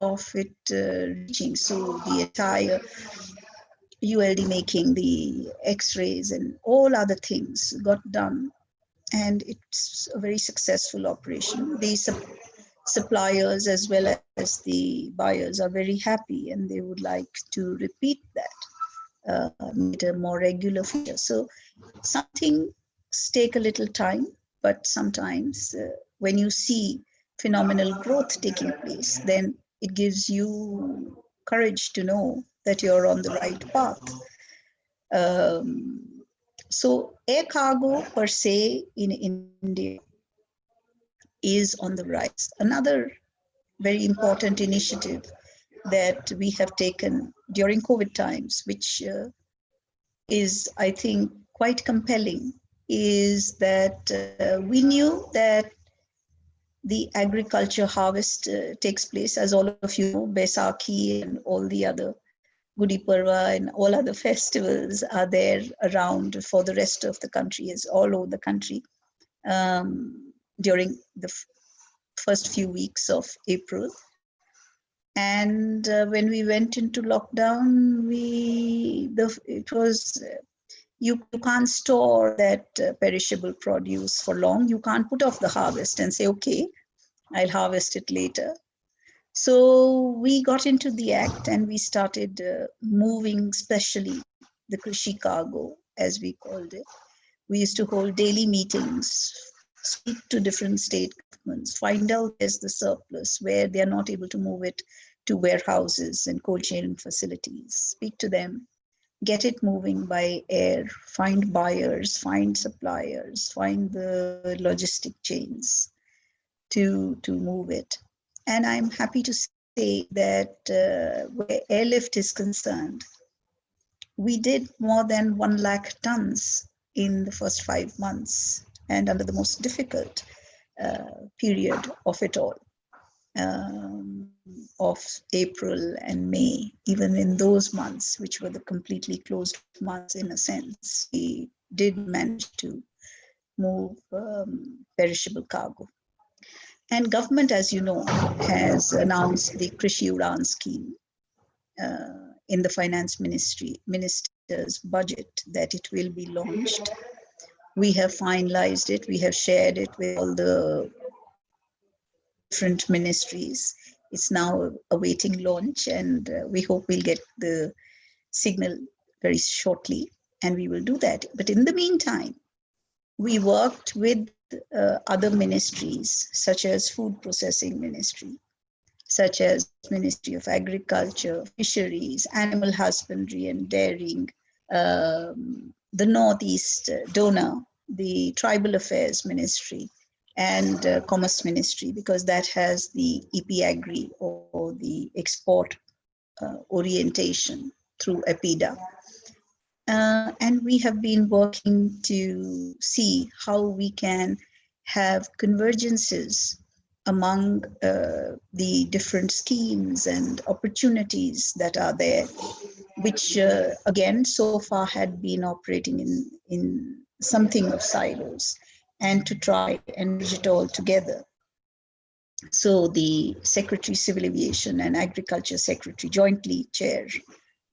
S4: of it reaching. So the entire ULD making, the x-rays and all other things got done, and it's a very successful operation. The suppliers as well as the buyers are very happy, and they would like to repeat that, make it a more regular feature. So some things take a little time, but sometimes when you see phenomenal growth taking place, then it gives you courage to know that you're on the right path. So air cargo per se in India is on the rise. Another very important initiative that we have taken during COVID times, which is, I think, quite compelling, is that we knew that the agriculture harvest takes place, as all of you know, Baisakhi and all the other Gudi Parva and all other festivals are there around for the rest of the country, is all over the country during the first few weeks of April. And when we went into lockdown, you can't store that perishable produce for long. You can't put off the harvest and say, okay, I'll harvest it later. So we got into the act and we started moving, especially the Krishi cargo, as we called it. We used to hold daily meetings, speak to different state governments, find out where's the surplus, where they're not able to move it to warehouses and cold chain facilities, speak to them, get it moving by air, find buyers, find suppliers, find the logistic chains to move it. And I'm happy to say that where airlift is concerned, we did more than 1 lakh tons in the first 5 months, and under the most difficult period of it all, of April and May. Even in those months, which were the completely closed months in a sense, we did manage to move perishable cargo. And government, as you know, has announced the Krishi Udan scheme in the finance minister's budget, that it will be launched. We have finalized it. We have shared it with all the different ministries. It's now awaiting launch, and we hope we'll get the signal very shortly, and we will do that. But in the meantime, we worked with other ministries, such as Food Processing Ministry, such as Ministry of Agriculture, Fisheries, Animal Husbandry and Dairying, the Northeast donor, the Tribal Affairs Ministry, and Commerce Ministry, because that has the EP Agri or the export orientation through EPIDA. And we have been working to see how we can have convergences among the different schemes and opportunities that are there, which again so far had been operating in something of silos, and to try and bridge it all together. So the Secretary Civil Aviation and Agriculture Secretary jointly chair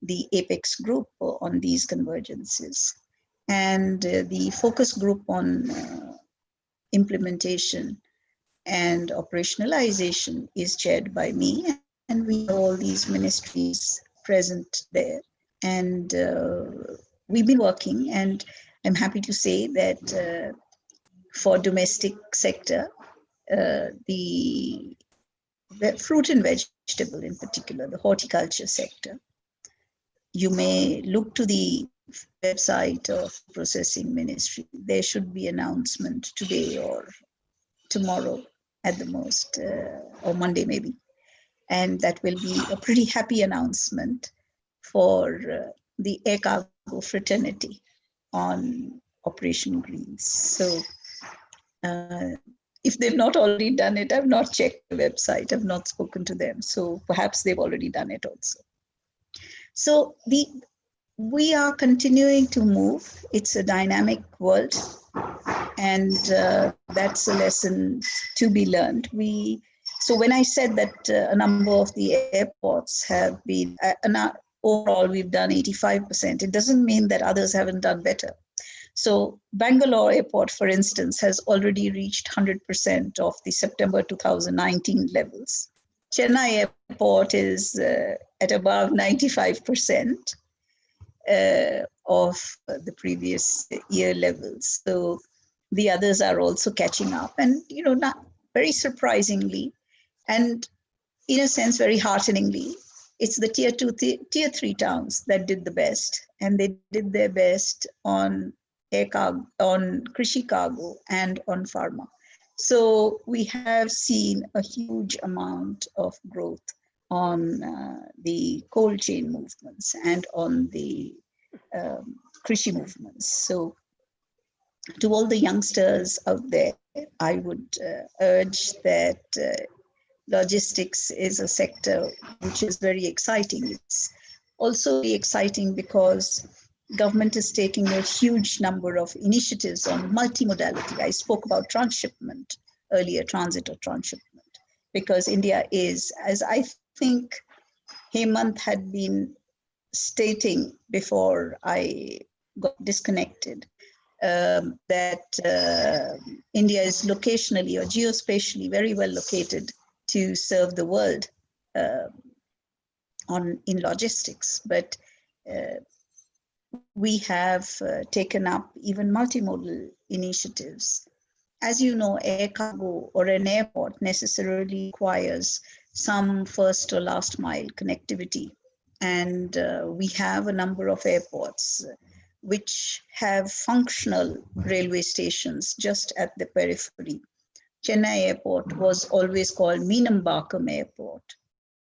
S4: the Apex group on these convergences, and the focus group on implementation and operationalization is chaired by me, and we have all these ministries present there. And we've been working, and I'm happy to say that for domestic sector, the fruit and vegetable in particular, the horticulture sector, you may look to the website of Processing Ministry. There should be announcement today or tomorrow at the most, or Monday maybe. And that will be a pretty happy announcement for the air cargo fraternity on Operation Greens. So if they've not already done it, I've not checked the website, I've not spoken to them. So perhaps they've already done it also. So we are continuing to move. It's a dynamic world, and that's a lesson to be learned. So when I said that a number of the airports have been, overall we've done 85%, it doesn't mean that others haven't done better. So Bangalore Airport, for instance, has already reached 100% of the September 2019 levels. Chennai Airport is at above 95% of the previous year levels. So the others are also catching up. And, not very surprisingly, and in a sense, very hearteningly, it's the tier 2, tier 3 towns that did the best. And they did their best on air cargo, on Krishi cargo, and on pharma. So we have seen a huge amount of growth on the cold chain movements and on the Krishi movements. So to all the youngsters out there, I would urge that logistics is a sector which is very exciting. It's also very exciting because government is taking a huge number of initiatives on multimodality. I spoke about transshipment earlier, transit or transshipment, because India is, as I think Hemant had been stating before I got disconnected, that India is locationally or geospatially very well located to serve the world in logistics. But we have taken up even multimodal initiatives. As you know, air cargo or an airport necessarily requires some first or last mile connectivity. And we have a number of airports which have functional railway stations just at the periphery. Chennai Airport was always called Meenambakam Airport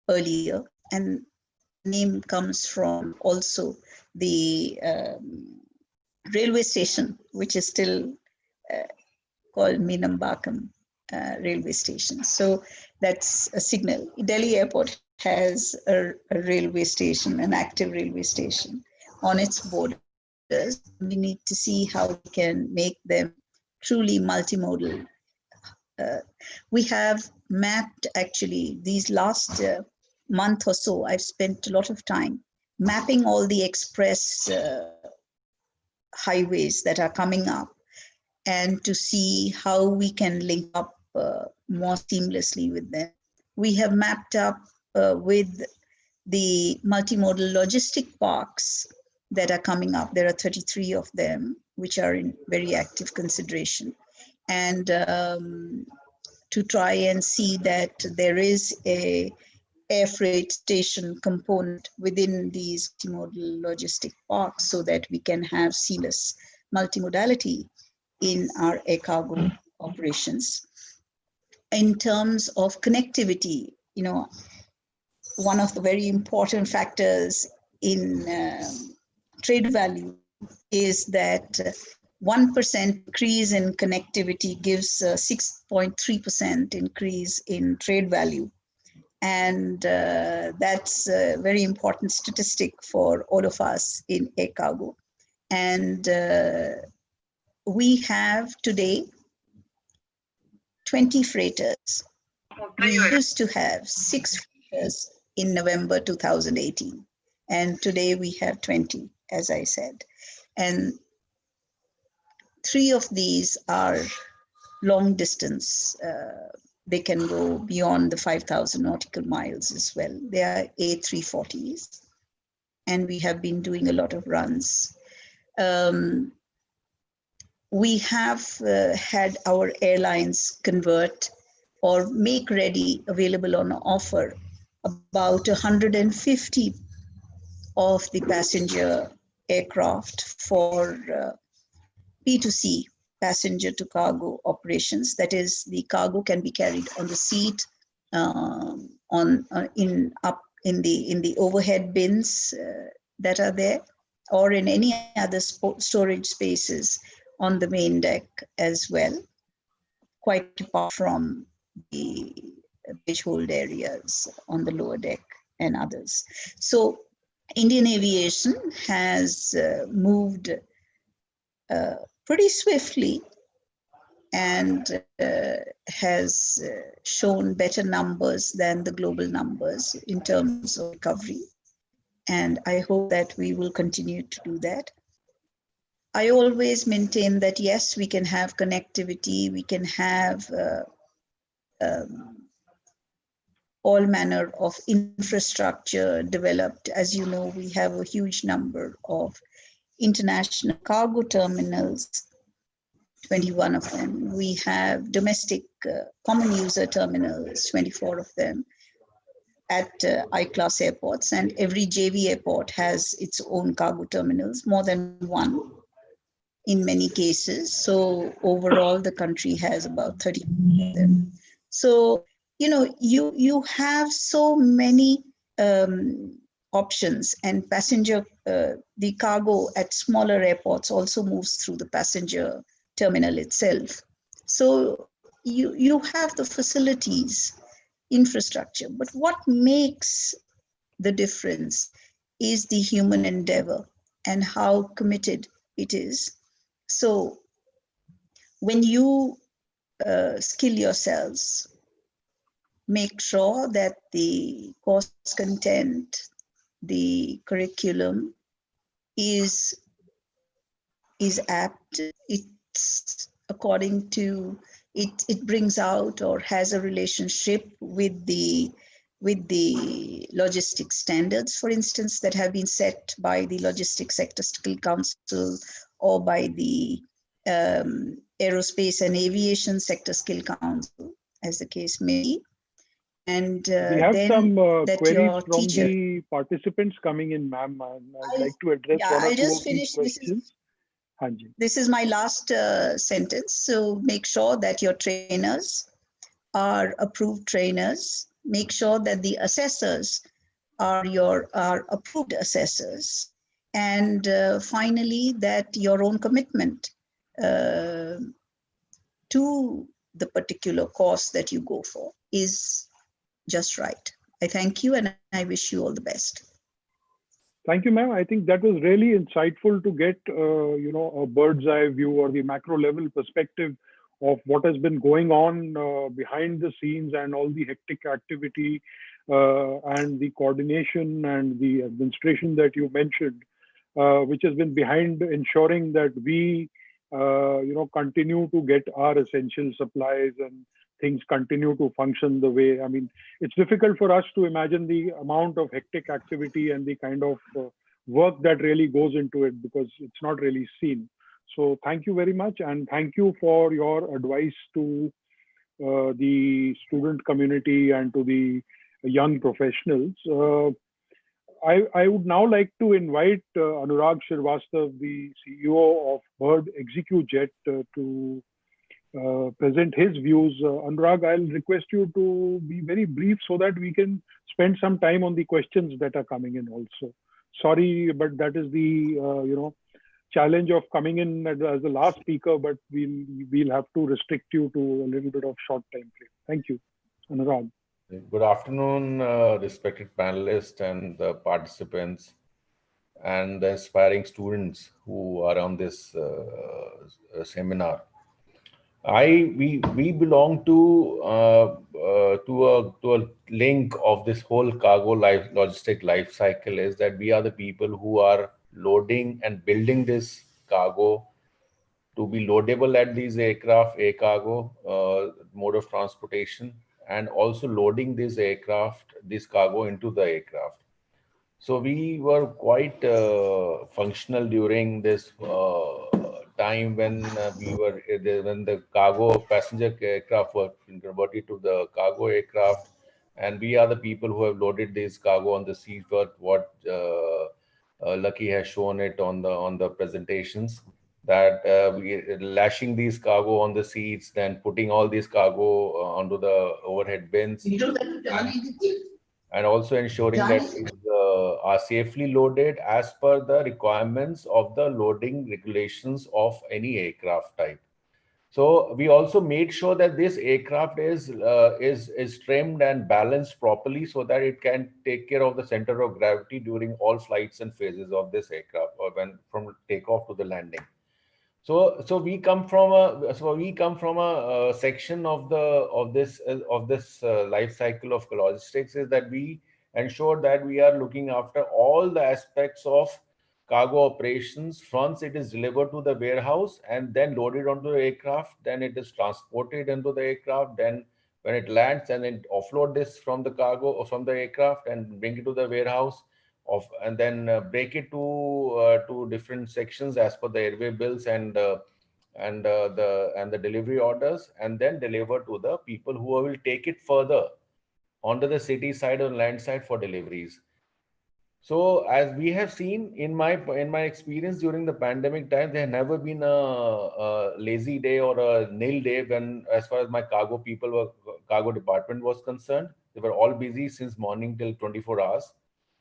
S4: earlier, and the name comes from also the railway station, which is still called Meenambakam railway station. So that's a signal. Delhi Airport has a railway station, an active railway station on its borders. We need to see how we can make them truly multimodal. We have mapped, actually, these last month or so, I've spent a lot of time mapping all the express highways that are coming up, and to see how we can link up more seamlessly with them. We have mapped up with the multimodal logistic parks that are coming up. There are 33 of them, which are in very active consideration. And to try and see that there is a air freight station component within these multimodal logistic parks, so that we can have seamless multimodality in our air cargo operations. In terms of connectivity, one of the very important factors in trade value is that 1% increase in connectivity gives a 6.3% increase in trade value. And that's a very important statistic for all of us in air cargo. And we have today 20 freighters. We used to have 6 freighters in November 2018. And today we have 20, as I said. And 3 of these are long distance. They can go beyond the 5,000 nautical miles as well. They are A340s. And we have been doing a lot of runs. We have had our airlines convert or make ready, available on offer, about 150 of the passenger aircraft for P2C, passenger to cargo operations. That is, the cargo can be carried on the seat, in the overhead bins that are there, or in any other storage spaces on the main deck as well, quite apart from the bridge hold areas on the lower deck and others. So Indian aviation has moved pretty swiftly and has shown better numbers than the global numbers in terms of recovery. And I hope that we will continue to do that. I always maintain that, yes, we can have connectivity, we can have all manner of infrastructure developed. As you know, we have a huge number of international cargo terminals, 21 of them. We have domestic common user terminals, 24 of them, at I-class airports, and every JV airport has its own cargo terminals, more than one in many cases. So overall, the country has about 30 of them. So, you have so many options, and passenger, the cargo at smaller airports also moves through the passenger terminal itself. So you have the facilities, infrastructure, but what makes the difference is the human endeavor and how committed it is. So when you skill yourselves, make sure that the course content, the curriculum is apt. It's according to it brings out or has a relationship with the logistics standards, for instance, that have been set by the Logistics Sector Skill Council or by the Aerospace and Aviation Sector Skill Council, as the case may be. And
S1: we have
S4: then
S1: some
S4: that
S1: queries
S4: your
S1: from
S4: teacher,
S1: the participants coming in, ma'am. I'd like to address
S4: yeah,
S1: one or
S4: I'll
S1: two
S4: just
S1: of these
S4: finish.
S1: questions. Hanji.
S4: This is my last sentence. So make sure that your trainers are approved trainers. Make sure that the assessors are approved assessors. And finally, that your own commitment to the particular course that you go for is just right. I thank you and I wish you all the best.
S1: Thank you, ma'am. I think that was really insightful to get, a bird's eye view or the macro level perspective of what has been going on behind the scenes and all the hectic activity and the coordination and the administration that you mentioned, which has been behind ensuring that we, continue to get our essential supplies and things continue to function the way. I mean, it's difficult for us to imagine the amount of hectic activity and the kind of work that really goes into it because it's not really seen. So thank you very much. And thank you for your advice to the student community and to the young professionals. I would now like to invite Anurag Srivastava, the CEO of Bird ExecuJet, to present his views. Anurag, I'll request you to be very brief so that we can spend some time on the questions that are coming in also. Sorry, but that is the challenge of coming in as the last speaker, but we'll have to restrict you to a little bit of short time frame. Thank you, Anurag.
S5: Good afternoon, respected panelists and the participants and the aspiring students who are on this seminar. We belong to a link of this whole cargo logistic life cycle is that we are the people who are loading and building this cargo to be loadable at these aircraft, air cargo mode of transportation, and also loading this cargo into the aircraft. So we were quite functional during this time when when the cargo passenger aircraft were converted to the cargo aircraft, and we are the people who have loaded this cargo on the seafront. What Lucky has shown it on the presentations, that we lashing these cargo on the seats, then putting all these cargo onto the overhead bins, and also ensuring that these are safely loaded as per the requirements of the loading regulations of any aircraft type. So we also made sure that this aircraft is trimmed and balanced properly so that it can take care of the center of gravity during all flights and phases of this aircraft, or when from takeoff to the landing. So we come from a section of this life cycle of logistics, is that we ensure that we are looking after all the aspects of cargo operations. Once it is delivered to the warehouse and then loaded onto the aircraft, then it is transported into the aircraft. Then when it lands, and then offload this from the cargo or from the aircraft and bring it to the warehouse of, and then break it to different sections as per the airway bills and the delivery orders, and then deliver to the people who will take it further onto the city side or land side for deliveries. So as we have seen in my experience during the pandemic time, there had never been a lazy day or a nil day when, as far as my cargo department was concerned. They were all busy since morning till 24 hours.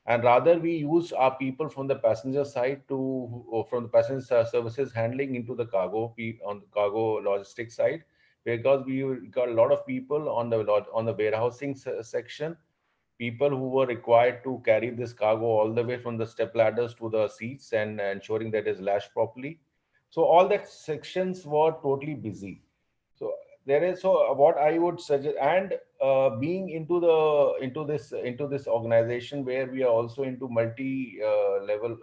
S5: And rather we used our people from the passenger side from the passenger services handling into the on the cargo logistics side, because we got a lot of people on the warehousing section, people who were required to carry this cargo all the way from the step ladders to the seats and ensuring that it is lashed properly. So all that sections were totally busy. So what I would suggest, and being into this organization where we are also into multi level,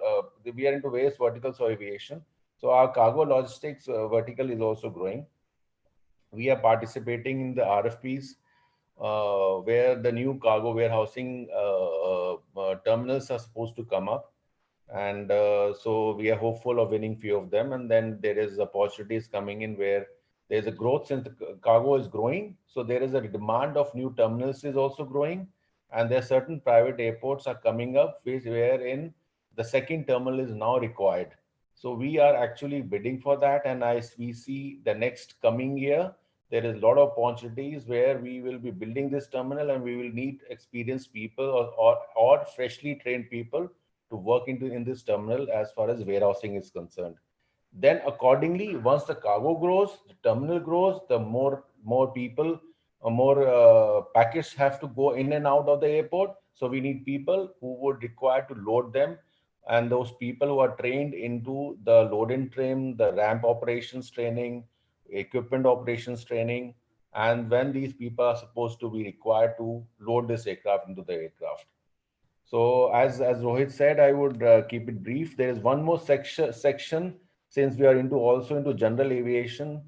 S5: we are into various verticals of aviation. So our cargo logistics vertical is also growing. We are participating in the RFPs where the new cargo warehousing terminals are supposed to come up. And so we are hopeful of winning few of them. And then there is opportunities coming in where there's a growth, since the cargo is growing. So there is a demand of new terminals is also growing. And there are certain private airports are coming up wherein the second terminal is now required. So we are actually bidding for that. And as we see the next coming year, there is a lot of opportunities where we will be building this terminal, and we will need experienced people or freshly trained people to work in this terminal as far as warehousing is concerned. Then accordingly, once the cargo grows, the terminal grows, the more people, more packets have to go in and out of the airport. So we need people who would require to load them, and those people who are trained into the load and trim, the ramp operations training, equipment operations training, and when these people are supposed to be required to load this aircraft into the aircraft. So as Rohit said, I would keep it brief. There is one more section, since we are also into general aviation.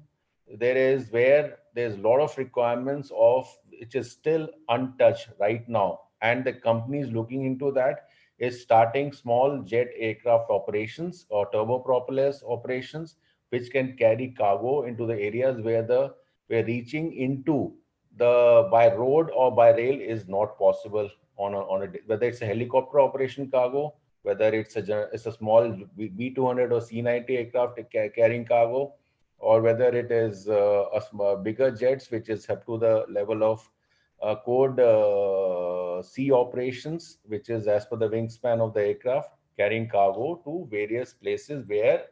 S5: There is where there's a lot of requirements of which is still untouched right now, and the company is looking into that, is starting small jet aircraft operations or turbopropellers operations, which can carry cargo into the areas where reaching into the by road or by rail is not possible whether it's a helicopter operation cargo, whether it's a small B200 or C90 aircraft carrying cargo, or whether it is bigger jets, which is up to the level of code C operations, which is as per the wingspan of the aircraft, carrying cargo to various places where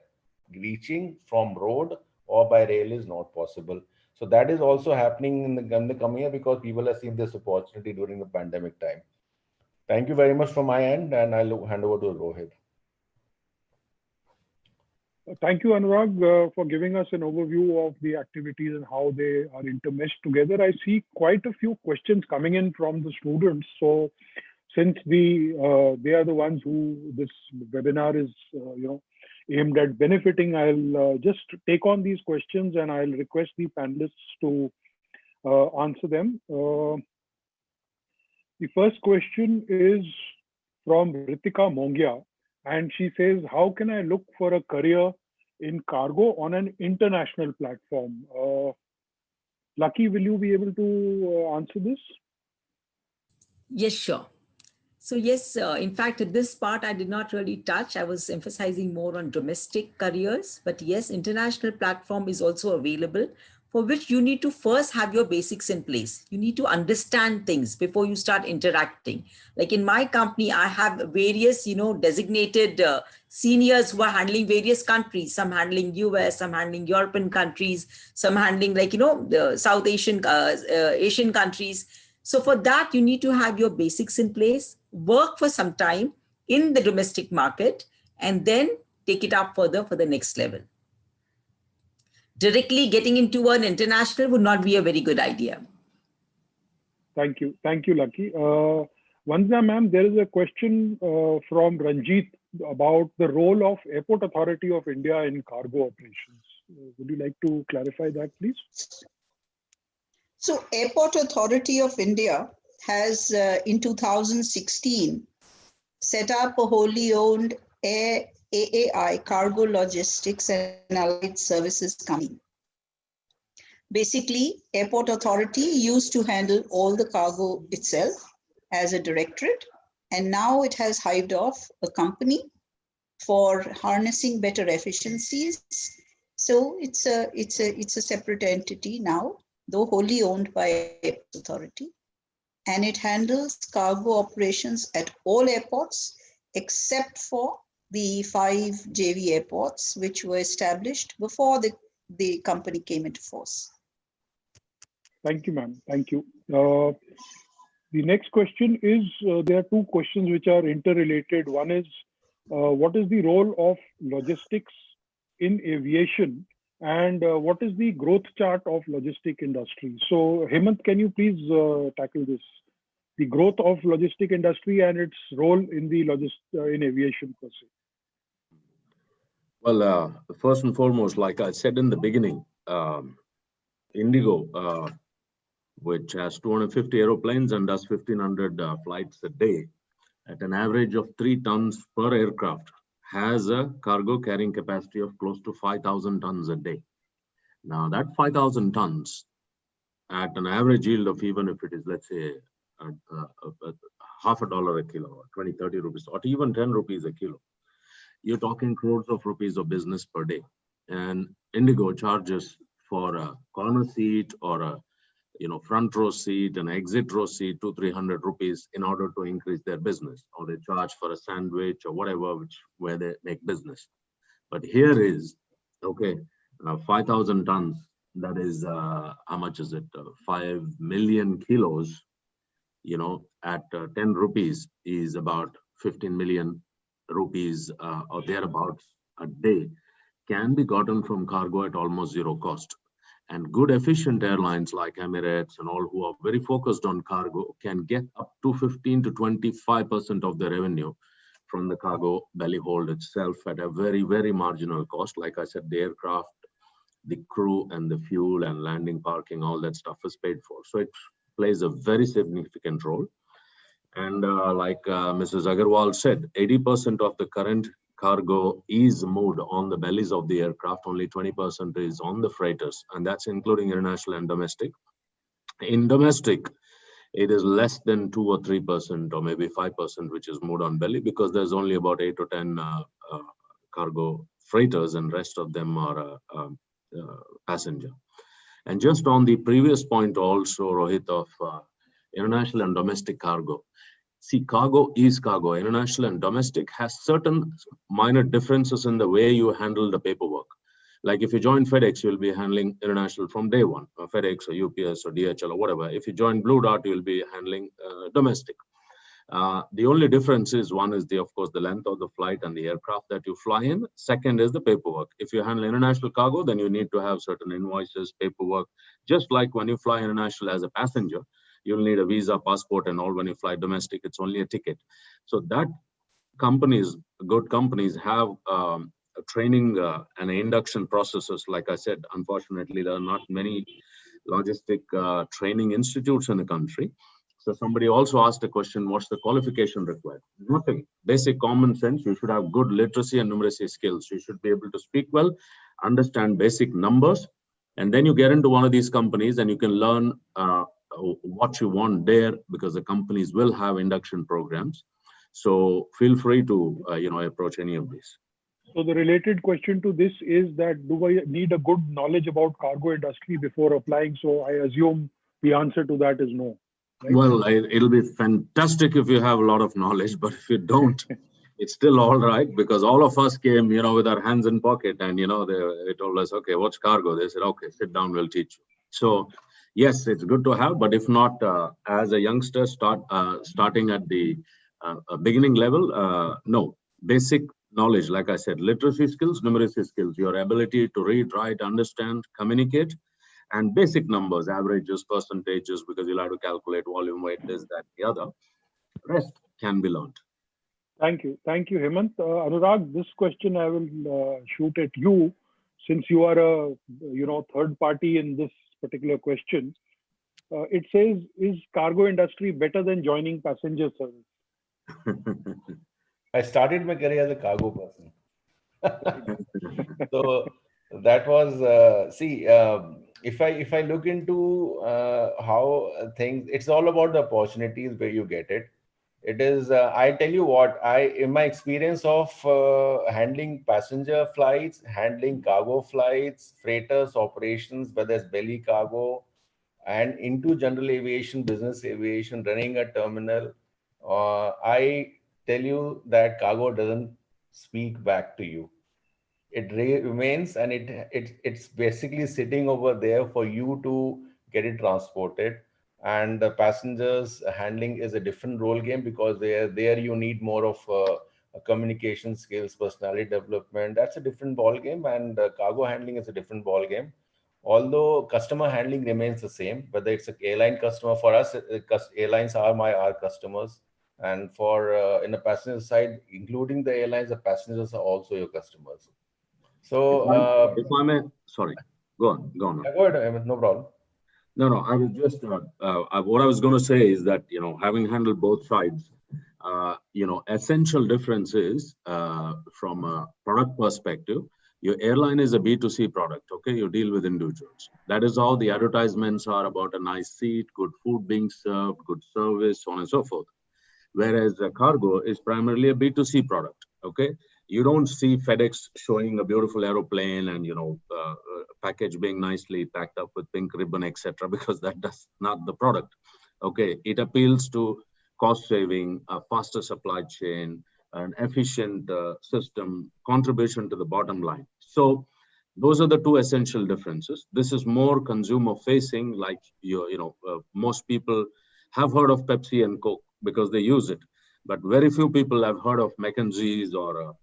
S5: reaching from road or by rail is not possible. So that is also happening in the coming year, because people have seen this opportunity during the pandemic time. Thank you very much from my end, and I'll hand over to Rohit.
S1: Thank you, Anurag, for giving us an overview of the activities and how they are intermeshed together. I see quite a few questions coming in from the students. So since they are the ones who this webinar is aimed at benefiting, I'll just take on these questions and I'll request the panelists to answer them. The first question is from Ritika Mongia, and she says, how can I look for a career in cargo on an international platform? Lucky, will you be able to answer this?
S3: Yes, sure. So yes, in fact, this part I did not really touch. I was emphasizing more on domestic careers, but yes, international platform is also available, for which you need to first have your basics in place. You need to understand things before you start interacting. Like in my company, I have various, designated seniors who are handling various countries, some handling US, some handling European countries, some handling the South Asian, Asian countries. So for that, you need to have your basics in place, work for some time in the domestic market, and then take it up further for the next level. Directly getting into an international would not be a very good idea.
S1: Thank you. Thank you, Lucky. Vanza ma'am, there is a question from Ranjit about the role of Airport Authority of India in cargo operations. Would you like to clarify that, please?
S4: So Airport Authority of India has in 2016 set up a wholly owned AAI Cargo Logistics and Allied Services Company. Basically, Airport Authority used to handle all the cargo itself as a directorate, and now it has hived off a company for harnessing better efficiencies. So it's a separate entity now, though wholly owned by Airport Authority, and it handles cargo operations at all airports except for the 5 JV airports which were established before the company came into force.
S1: Thank you, ma'am. Thank you. The next question is, there are two questions which are interrelated. One is, what is the role of logistics in aviation, and what is the growth chart of logistic industry? So Hemant, can you please tackle this? The growth of logistic industry and its role in the in aviation per se.
S2: Well, first and foremost, like I said in the beginning, Indigo, which has 250 aeroplanes and does 1,500 flights a day at an average of 3 tons per aircraft, has a cargo carrying capacity of close to 5,000 tons a day. Now that 5,000 tons at an average yield of, even if it is, let's say, $0.50 a kilo, or 20, 30 rupees, or even 10 rupees a kilo, you're talking crores of rupees of business per day. And Indigo charges for a corner seat or a front row seat and exit row seat 200-300 rupees in order to increase their business, or they charge for a sandwich or whatever, where they make business. But here is 5,000 tons. That is how much is it? 5 million kilos. At 10 rupees is about 15 million rupees or thereabouts a day, can be gotten from cargo at almost zero cost. And good efficient airlines like Emirates and all who are very focused on cargo can get up to 15 to 25% of the revenue from the cargo belly hold itself at a very, very marginal cost. Like I said, the aircraft, the crew and the fuel and landing, parking, all that stuff is paid for. So it plays a very significant role. And like Mrs. Agarwal said, 80% of the current cargo is moved on the bellies of the aircraft. Only 20% is on the freighters, and that's including international and domestic. In domestic, it is less than 2 or 3% or maybe 5% which is moved on belly, because there's only about 8 or 10 cargo freighters, and rest of them are passenger. And just on the previous point also, Rohit, of international and domestic cargo. See, cargo is cargo. International and domestic has certain minor differences in the way you handle the paperwork. Like if you join FedEx, you'll be handling international from day one, or FedEx or UPS or DHL or whatever. If you join Blue Dart, you'll be handling domestic. The only difference is, one is of course, the length of the flight and the aircraft that you fly in. Second is the paperwork. If you handle international cargo, then you need to have certain invoices, paperwork. Just like when you fly international as a passenger, you'll need a visa, passport and all. When you fly domestic, it's only a ticket. So that companies, good companies, have training and induction processes. Like I said, unfortunately, there are not many logistic training institutes in the country. So somebody also asked a question, what's the qualification required? Nothing. Basic common sense. You should have good literacy and numeracy skills. You should be able to speak well, understand basic numbers, and then you get into one of these companies and you can learn what you want there, because the companies will have induction programs. So feel free to approach any of these.
S1: So the related question to this is that, do I need a good knowledge about cargo industry before applying? So I assume the answer to that is no. Right?
S2: Well, it'll be fantastic if you have a lot of knowledge, but if you don't, it's still all right, because all of us came, with our hands in pocket, and they told us, okay, what's cargo? They said, okay, sit down, we'll teach you. So yes, it's good to have, but if not, as a youngster, starting at the beginning level, no. Basic knowledge, like I said, literacy skills, numeracy skills, your ability to read, write, understand, communicate, and basic numbers, averages, percentages, because you'll have to calculate volume, weight, this, that, the other. Rest can be learned.
S1: Thank you. Thank you, Hemant. Anurag, this question I will shoot at you, since you are a third party in this particular question. It says, is cargo industry better than joining passenger service?
S5: I started my career as a cargo person. So that was if I look into how things, it's all about the opportunities where you get it. It is I tell you what, in my experience of handling passenger flights, handling cargo flights, freighters operations, whether it's belly cargo, and into general aviation, business aviation, running a terminal, I tell you that cargo doesn't speak back to you. It remains, and it's basically sitting over there for you to get it transported. And the passengers handling is a different role game, because there you need more of communication skills, personality development. That's a different ball game, and cargo handling is a different ball game. Although customer handling remains the same, whether it's an airline customer, for us, airlines are our customers, and for in the passenger side, including the airlines, the passengers are also your customers. So,
S2: if I may, sorry, go on.
S5: Go ahead, no problem.
S2: No, I was just, what I was going to say is that, having handled both sides, essential difference is from a product perspective, your airline is a B2C product, okay? You deal with individuals. That is how the advertisements are about a nice seat, good food being served, good service, so on and so forth. Whereas cargo is primarily a B2C product, okay? You don't see FedEx showing a beautiful aeroplane and, package being nicely packed up with pink ribbon, etc., because that's not the product, okay? It appeals to cost saving, a faster supply chain, an efficient system, contribution to the bottom line. So those are the two essential differences. This is more consumer facing, like most people have heard of Pepsi and Coke because they use it, but very few people have heard of McKinsey's or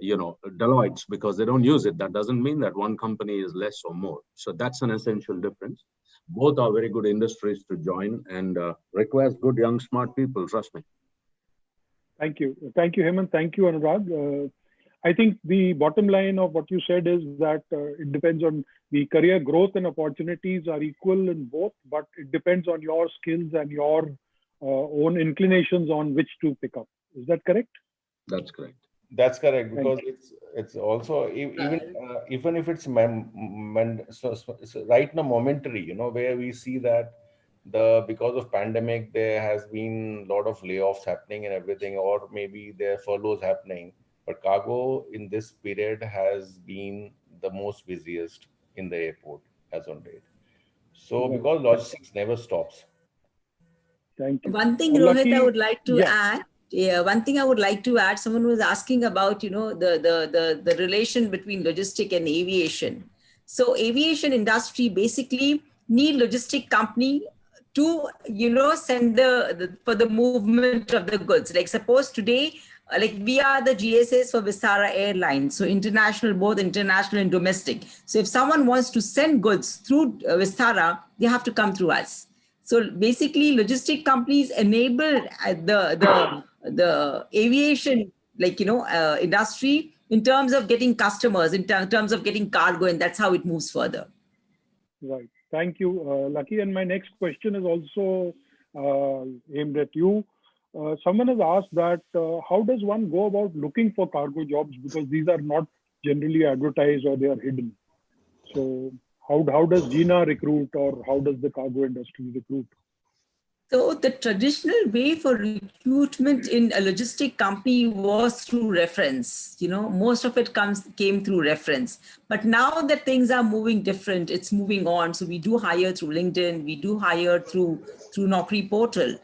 S2: Deloitte's because they don't use it. That doesn't mean that one company is less or more. So that's an essential difference. Both are very good industries to join, and requires good, young, smart people. Trust me.
S1: Thank you. Thank you, Hemant. Thank you, Anurag. I think the bottom line of what you said is that it depends on the career growth, and opportunities are equal in both, but it depends on your skills and your own inclinations on which to pick up. Is that correct?
S2: That's correct.
S5: That's correct, because it's also even if it's so right now momentary, where we see that because of pandemic there has been a lot of layoffs happening and everything, or maybe there are furloughs happening, but cargo in this period has been the most busiest in the airport as on date. So because logistics never stops.
S1: Thank you.
S3: One thing, Rohit, I would like to add. Yeah, one thing I would like to add. Someone was asking about, the relation between logistic and aviation. So, aviation industry basically need logistic company to, send for the movement of the goods. Like suppose today, like we are the GSAs for Vistara Airlines, so international, both international and domestic. So, if someone wants to send goods through Vistara, they have to come through us. So basically, logistic companies enable the aviation, industry in terms of getting customers, in terms of getting cargo, and that's how it moves further.
S1: Right. Thank you, Lucky. And my next question is also aimed at you. Someone has asked that how does one go about looking for cargo jobs, because these are not generally advertised or they are hidden. So how does GINA recruit, or how does the cargo industry recruit?
S3: So the traditional way for recruitment in a logistic company was through reference. Most of it came through reference. But now that things are moving different, it's moving on. So we do hire through LinkedIn, we do hire through Naukri portal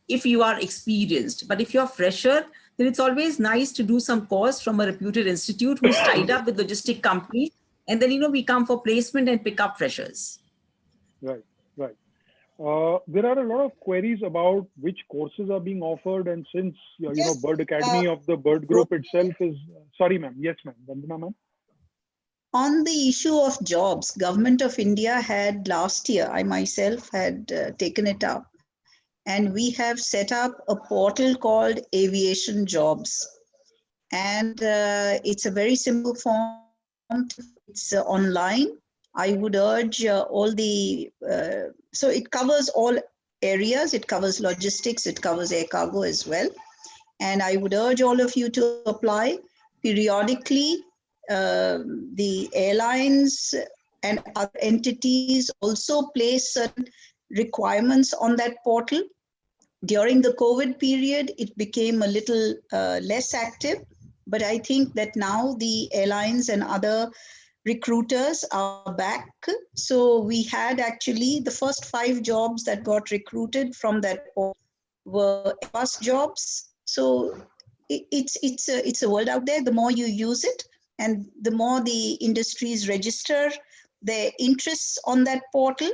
S3: if you are experienced. But if you're fresher, then it's always nice to do some course from a reputed institute who's tied up with logistic companies. And then, we come for placement and pick up freshers.
S1: Right, right. There are a lot of queries about which courses are being offered, and since Bird Academy of the Bird Group itself is sorry, ma'am. Yes, ma'am. Vandana, ma'am.
S4: On the issue of jobs, Government of India had last year, I myself had taken it up, and we have set up a portal called Aviation Jobs, and it's a very simple form. It's online. I would urge all the, so it covers all areas. It covers logistics, it covers air cargo as well. And I would urge all of you to apply. Periodically, the airlines and other entities also place certain requirements on that portal. During the COVID period, it became a little less active, but I think that now the airlines and other recruiters are back. So we had actually the first 5 jobs that got recruited from that portal were Airbus jobs. So it's a world out there. The more you use it and the more the industries register their interests on that portal,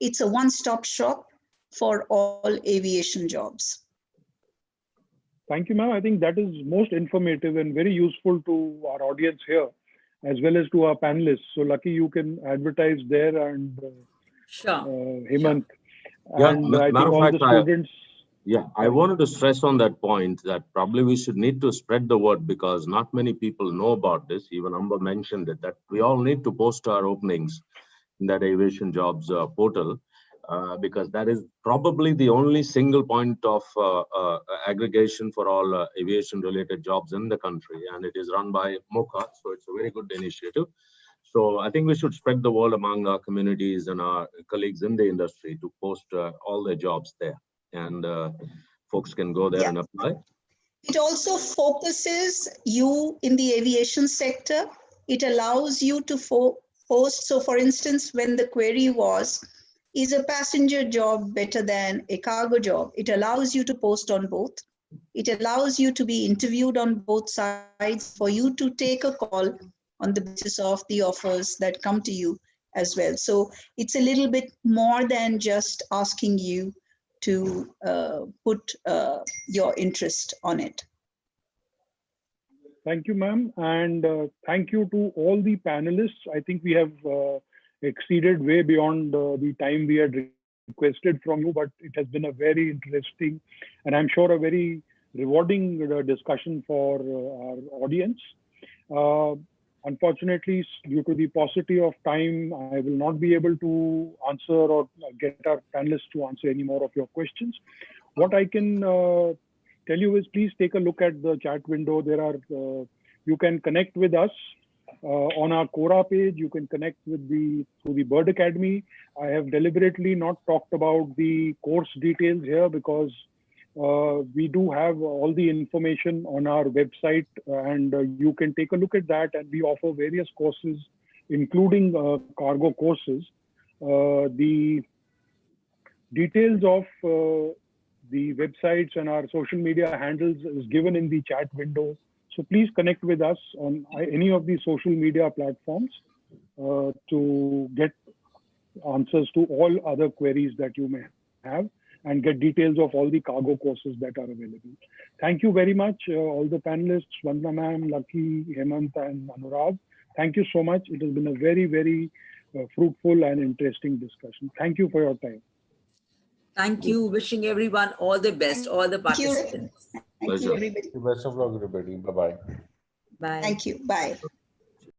S4: it's a one-stop shop for all aviation jobs.
S1: Thank you, ma'am. I think that is most informative and very useful to our audience here, as well as to our panelists. So Lucky, you can advertise there, and Hemant.
S2: Yeah,
S1: and I think all the students.
S2: I wanted to stress on that point that probably we should need to spread the word, because not many people know about this. Even Amber mentioned it, that we all need to post our openings in that aviation jobs portal, because that is probably the only single point of aggregation for all aviation related jobs in the country, and it is run by MOCA, so it's a very good initiative. So I think we should spread the word among our communities and our colleagues in the industry to post all their jobs there, and folks can go there and apply.
S4: It also focuses you in the aviation sector. It allows you to post. So for instance, when the query was, is a passenger job better than a cargo job? It allows you to post on both. It allows you to be interviewed on both sides, for you to take a call on the basis of the offers that come to you as well. So it's a little bit more than just asking you to put your interest on it.
S1: Thank you, ma'am. And thank you to all the panelists. I think we have exceeded way beyond the time we had requested from you, but it has been a very interesting and I'm sure a very rewarding discussion for our audience. Unfortunately, due to the paucity of time, I will not be able to answer or get our panelists to answer any more of your questions. What I can tell you is, please take a look at the chat window. There are, you can connect with us on our Quora page. You can connect with through the Bird Academy. I have deliberately not talked about the course details here, because we do have all the information on our website, and you can take a look at that. And we offer various courses, including cargo courses. The details of the websites and our social media handles is given in the chat window. So please connect with us on any of the social media platforms to get answers to all other queries that you may have, and get details of all the cargo courses that are available. Thank you very much, all the panelists, Vandana ma'am, Lucky, Hemant, and Anurag. Thank you so much. It has been a very, very fruitful and interesting discussion. Thank you for your time.
S3: Thank you. Wishing everyone all the best, all the participants.
S4: Thank you, everybody.
S5: Best of luck, everybody. Bye-bye.
S3: Bye.
S4: Thank you. Bye.